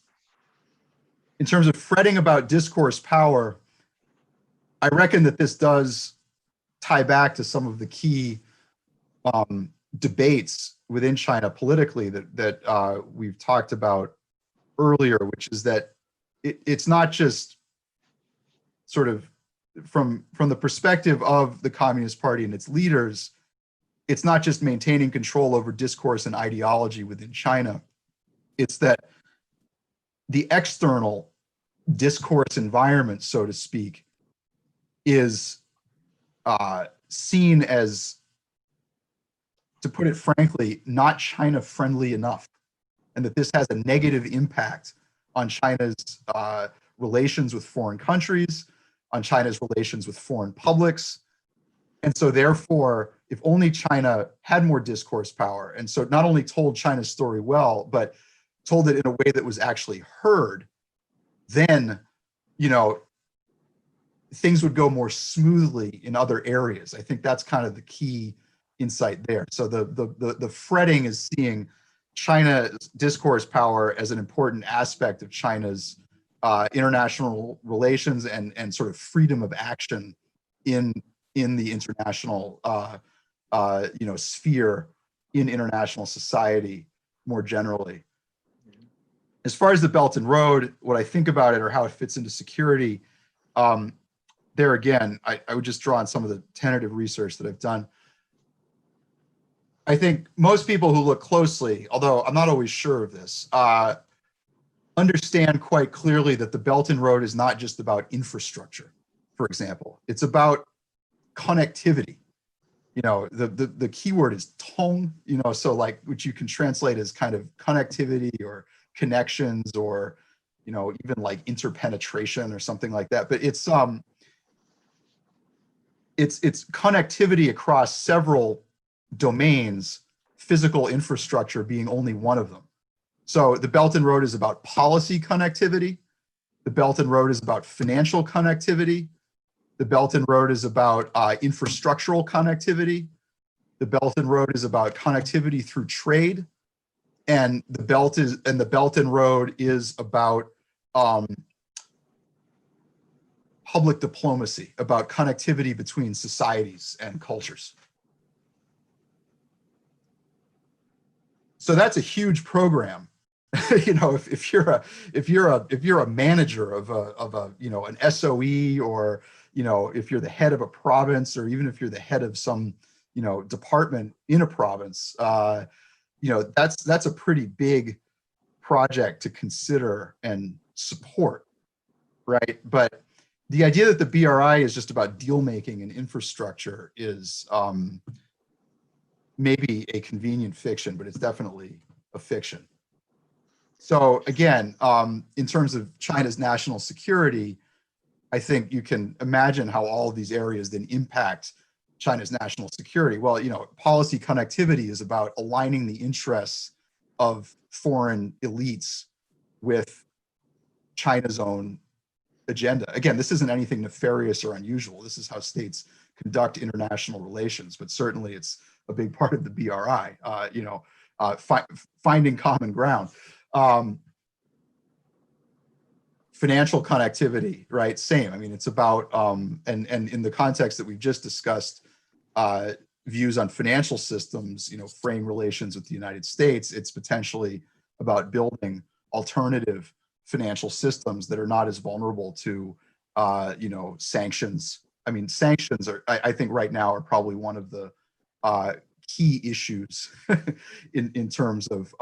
In terms of fretting about discourse power, I reckon that this does tie back to some of the key debates within China politically that we've talked about earlier, which is that it's not just sort of from the perspective of the Communist Party and its leaders, it's not just maintaining control over discourse and ideology within China. It's that the external discourse environment, so to speak, is seen as, to put it frankly, not China friendly enough. and that this has a negative impact on China's relations with foreign countries, on China's relations with foreign publics. And so therefore, if only China had more discourse power, and so not only told China's story well, but told it in a way that was actually heard, then, things would go more smoothly in other areas. I think that's kind of the key insight there. So the fretting is seeing China's discourse power as an important aspect of China's international relations and sort of freedom of action in the international sphere, in international society more generally. As far as the Belton Road, what I think about it or how it fits into security, there again, I would just draw on some of the tentative research that I've done. I think most people who look closely, although I'm not always sure of this, understand quite clearly that the Belton Road is not just about infrastructure, for example. It's about connectivity. The key word is tong, so like, which you can translate as kind of connectivity or connections or, even like interpenetration or something like that. But it's connectivity across several domains, physical infrastructure being only one of them. So the Belton Road is about policy connectivity. The Belton Road is about financial connectivity. The Belton Road is about infrastructural connectivity. The Belton Road is about connectivity through trade. And the Belton Road is about public diplomacy, about connectivity between societies and cultures. So that's a huge program. If you're a manager of an SOE, or if you're the head of a province, or even if you're the head of some department in a province, that's a pretty big project to consider and support, right? But the idea that the BRI is just about deal making and infrastructure is maybe a convenient fiction, but it's definitely a fiction. So again, in terms of China's national security, I think you can imagine how all of these areas then impact China's national security. Well, policy connectivity is about aligning the interests of foreign elites with China's own agenda. Again, this isn't anything nefarious or unusual. This is how states conduct international relations, but certainly it's a big part of the BRI, finding common ground. Financial connectivity, right? Same. I mean, it's about, and in the context that we've just discussed, views on financial systems, frame relations with the United States, it's potentially about building alternative financial systems that are not as vulnerable to, sanctions. I mean, sanctions are, I think right now are probably one of the key issues in terms of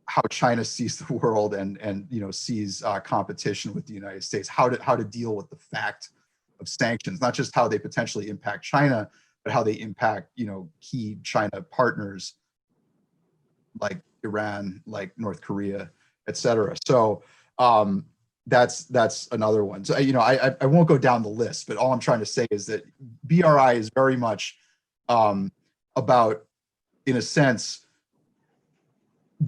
how China sees the world and sees competition with the United States, how to deal with the fact of sanctions, not just how they potentially impact China, but how they impact key China partners like Iran, like North Korea, et cetera. So that's another one. So I won't go down the list, but all I'm trying to say is that BRI is very much about, in a sense,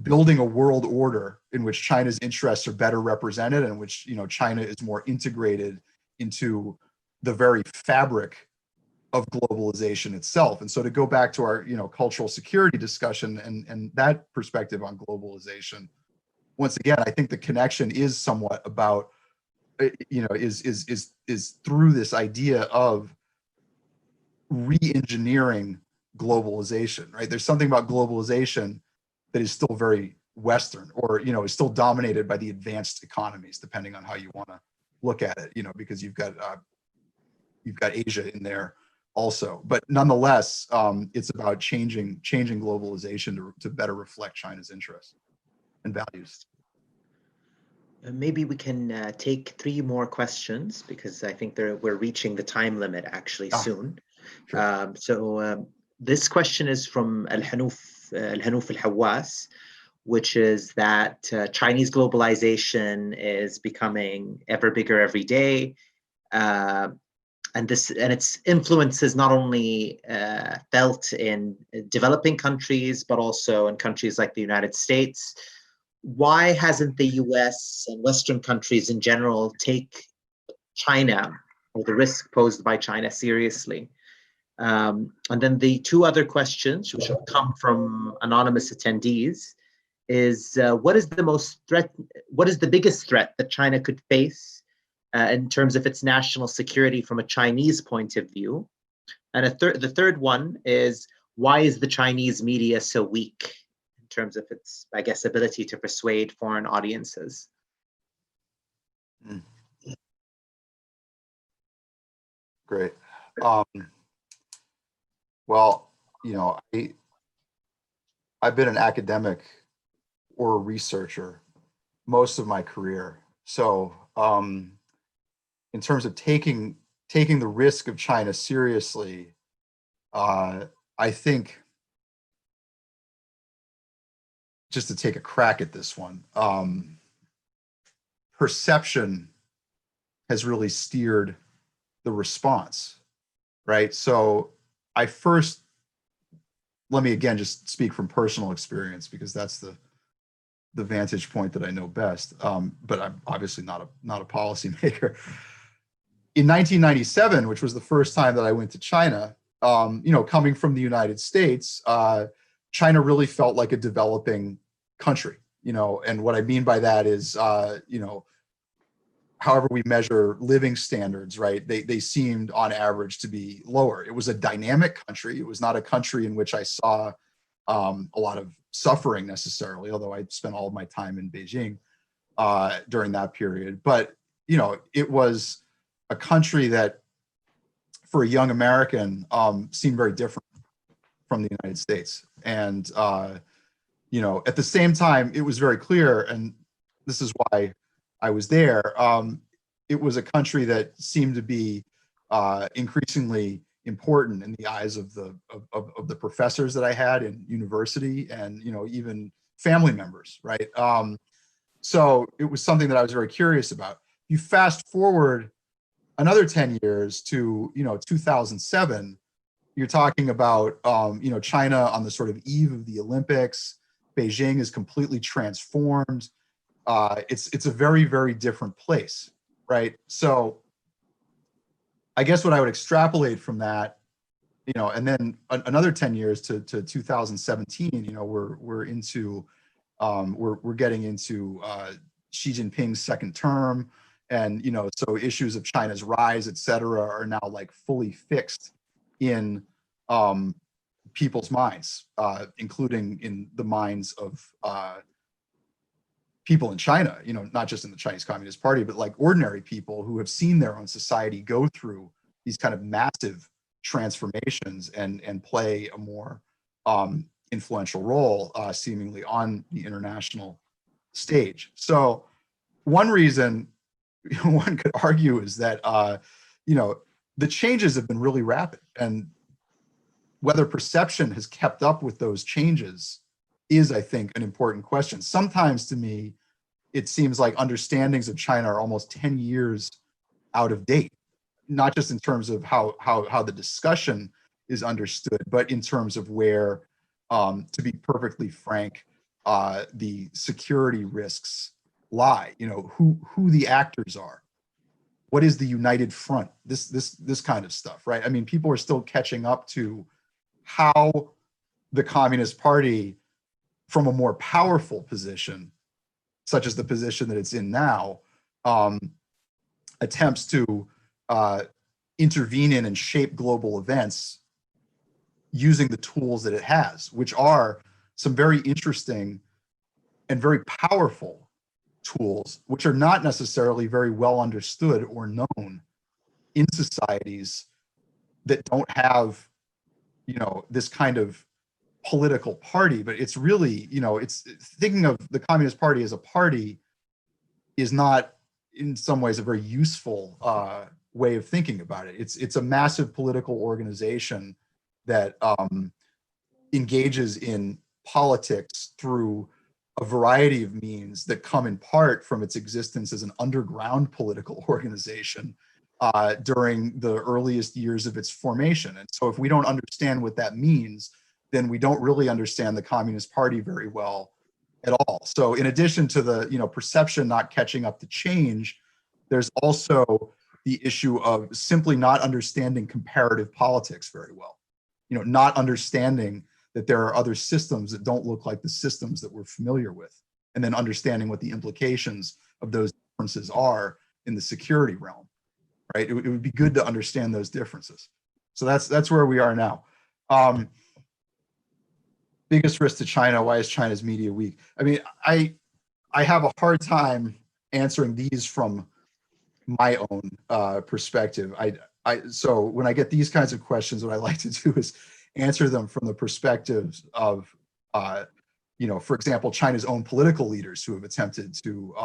building a world order in which China's interests are better represented, and in which China is more integrated into the very fabric of globalization itself. And so to go back to our cultural security discussion and that perspective on globalization, once again, I think the connection is somewhat about is through this idea of re-engineering globalization, right? There's something about globalization that is still very Western, or is still dominated by the advanced economies, depending on how you want to look at it, because you've got Asia in there also. But nonetheless, it's about changing globalization to better reflect China's interests and values. Maybe we can take 3 more questions, because I think we're reaching the time limit actually soon. Sure. So this question is from Al-Hanouf Al-Hawass. which is that Chinese globalization is becoming ever bigger every day. And its influence is not only felt in developing countries, but also in countries like the United States. Why hasn't the US and Western countries in general take China or the risk posed by China seriously? And then the two other questions, which have come from anonymous attendees, is what is the biggest threat that China could face in terms of its national security from a Chinese point of view? And the third one is, why is the Chinese media so weak in terms of its, I guess, ability to persuade foreign audiences? Great. Well, I've been an academic or a researcher most of my career. So in terms of taking the risk of China seriously, I think, just to take a crack at this one, perception has really steered the response, right? So let me again just speak from personal experience, because that's the vantage point that I know best. But I'm obviously not a policymaker. In 1997, which was the first time that I went to China, coming from the United States, China really felt like a developing country, and what I mean by that is, however we measure living standards, right? They seemed on average to be lower. It was a dynamic country. It was not a country in which I saw a lot of suffering necessarily, although I spent all of my time in Beijing during that period. But, it was a country that, for a young American, seemed very different from the United States. And, at the same time, it was very clear, and this is why I was there, it was a country that seemed to be increasingly important in the eyes of the professors that I had in university, and even family members, right? So it was something that I was very curious about. You fast forward another 10 years to 2007, you're talking about China on the sort of eve of the Olympics. Beijing is completely transformed. It's a very, very different place, right? So I guess what I would extrapolate from that, and then another 10 years to 2017, we're into we're getting into Xi Jinping's second term, and so issues of China's rise, et cetera, are now like fully fixed in people's minds, including in the minds of people in China, not just in the Chinese Communist Party, but like ordinary people who have seen their own society go through these kind of massive transformations and play a more influential role, seemingly, on the international stage. So one reason one could argue is that the changes have been really rapid, and whether perception has kept up with those changes is, I think, an important question. Sometimes, to me, it seems like understandings of China are almost 10 years out of date, not just in terms of how the discussion is understood, but in terms of where, to be perfectly frank, the security risks lie. Who the actors are, what is the united front, this kind of stuff, right? I mean, people are still catching up to how the Communist Party, from a more powerful position, such as the position that it's in now, attempts to intervene in and shape global events using the tools that it has, which are some very interesting and very powerful tools, which are not necessarily very well understood or known in societies that don't have, this kind of political party. But it's really, it's thinking of the Communist Party as a party is not, in some ways, a very useful way of thinking about it. It's a massive political organization that engages in politics through a variety of means that come in part from its existence as an underground political organization during the earliest years of its formation. And so if we don't understand what that means, then we don't really understand the Communist Party very well at all. So in addition to the perception not catching up to change, there's also the issue of simply not understanding comparative politics very well. Not understanding that there are other systems that don't look like the systems that we're familiar with, and then understanding what the implications of those differences are in the security realm, right? It would be good to understand those differences. So that's where we are now. Biggest risk to China, why is China's media weak? I mean, I have a hard time answering these from my own perspective. So when I get these kinds of questions, what I like to do is answer them from the perspectives of, for example, China's own political leaders who have attempted to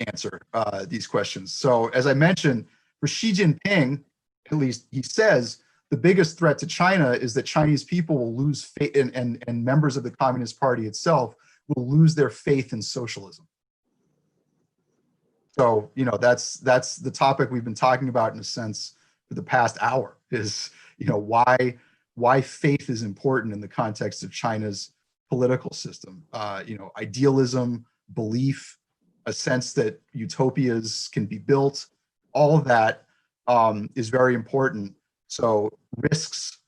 answer these questions. So as I mentioned, for Xi Jinping, at least he says, the biggest threat to China is that Chinese people will lose faith, and members of the Communist Party itself will lose their faith in socialism. So, that's the topic we've been talking about in a sense for the past hour is, why faith is important in the context of China's political system. Idealism, belief, a sense that utopias can be built, all of that is very important. So risks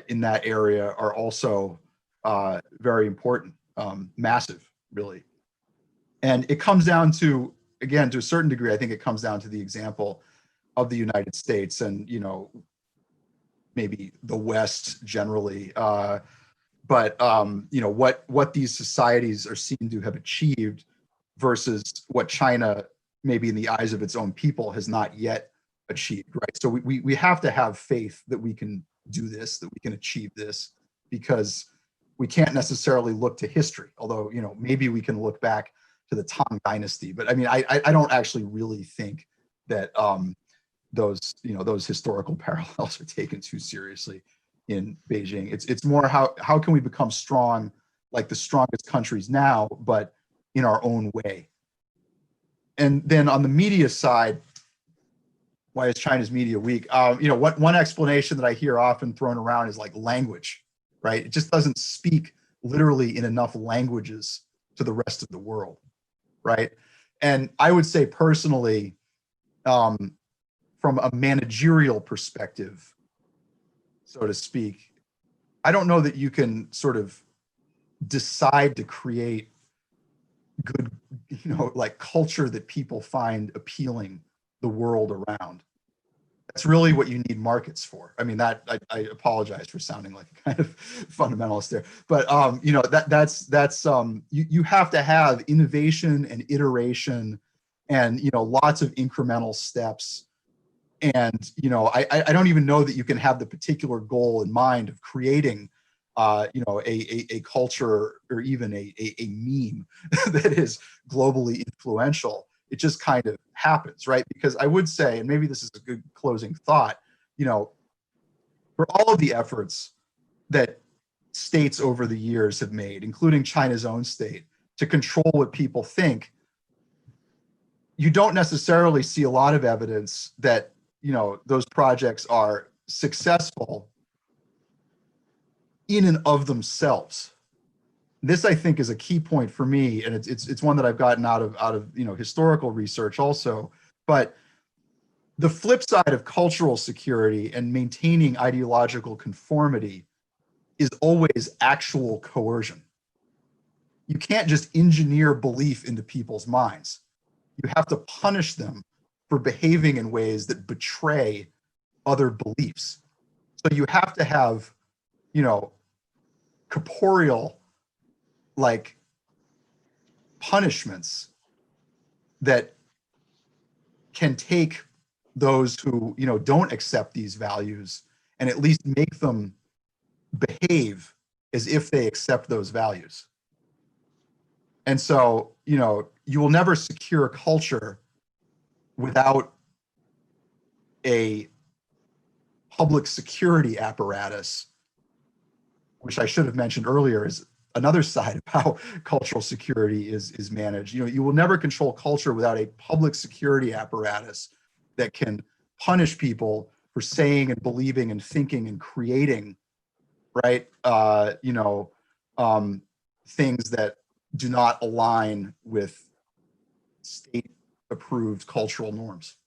in that area are also very important, massive, really. And it comes down to, again, to a certain degree, I think it comes down to the example of the United States and, maybe the West generally. But what these societies are seen to have achieved versus what China, maybe in the eyes of its own people, has not yet achieved, right? So we have to have faith that we can do this, that we can achieve this, because we can't necessarily look to history, although, maybe we can look back to the Tang Dynasty. But I mean, I don't actually really think that those historical parallels are taken too seriously in Beijing. It's more how can we become strong, like the strongest countries now, but in our own way. And then on the media side, why is China's media weak? One explanation that I hear often thrown around is like language, right? It just doesn't speak literally in enough languages to the rest of the world, right? And I would say personally, from a managerial perspective, so to speak, I don't know that you can sort of decide to create good, like culture that people find appealing the world around. That's really what you need markets for. I mean, that I apologize for sounding like a kind of fundamentalist there, but that's you have to have innovation and iteration, and lots of incremental steps. And I don't even know that you can have the particular goal in mind of creating a culture or even a meme that is globally influential. It just kind of happens, right? Because I would say, and maybe this is a good closing thought, for all of the efforts that states over the years have made, including China's own state, to control what people think, you don't necessarily see a lot of evidence that those projects are successful in and of themselves. This, I think, is a key point for me, and it's one that I've gotten out of historical research also. But the flip side of cultural security and maintaining ideological conformity is always actual coercion. You can't just engineer belief into people's minds. You have to punish them for behaving in ways that betray other beliefs. So you have to have, corporeal, like, punishments that can take those who, don't accept these values and at least make them behave as if they accept those values. And so, you will never secure culture without a public security apparatus, which I should have mentioned earlier is another side of how cultural security is managed. You will never control culture without a public security apparatus that can punish people for saying and believing and thinking and creating, right? Things that do not align with state-approved cultural norms.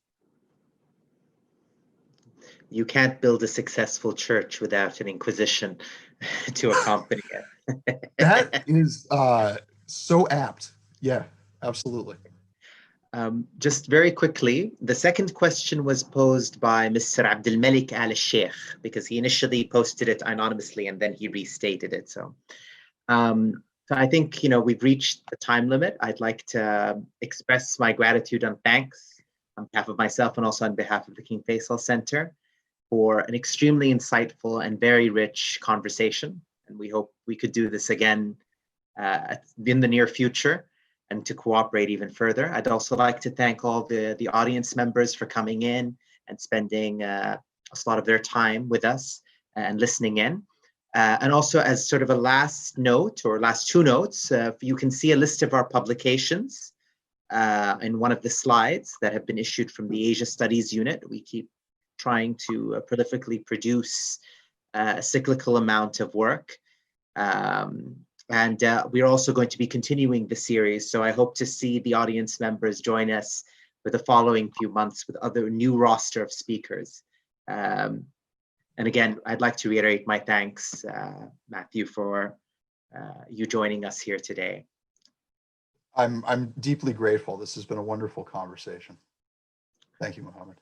You can't build a successful church without an inquisition to accompany it. That is so apt. Yeah, absolutely. Just very quickly, the second question was posed by Mr. Abdul Malik Al Sheikh, because he initially posted it anonymously and then he restated it. So I think, we've reached the time limit. I'd like to express my gratitude and thanks on behalf of myself and also on behalf of the King Faisal Center for an extremely insightful and very rich conversation. And we hope we could do this again in the near future and to cooperate even further. I'd also like to thank all the audience members for coming in and spending a lot of their time with us and listening in. And also, as sort of a last note or last two notes, you can see a list of our publications in one of the slides that have been issued from the Asia Studies Unit. We keep trying to prolifically produce a cyclical amount of work. And we're also going to be continuing the series. So I hope to see the audience members join us for the following few months with other new roster of speakers. And again, I'd like to reiterate my thanks, Matthew, for you joining us here today. I'm deeply grateful. This has been a wonderful conversation. Thank you, Mohammed.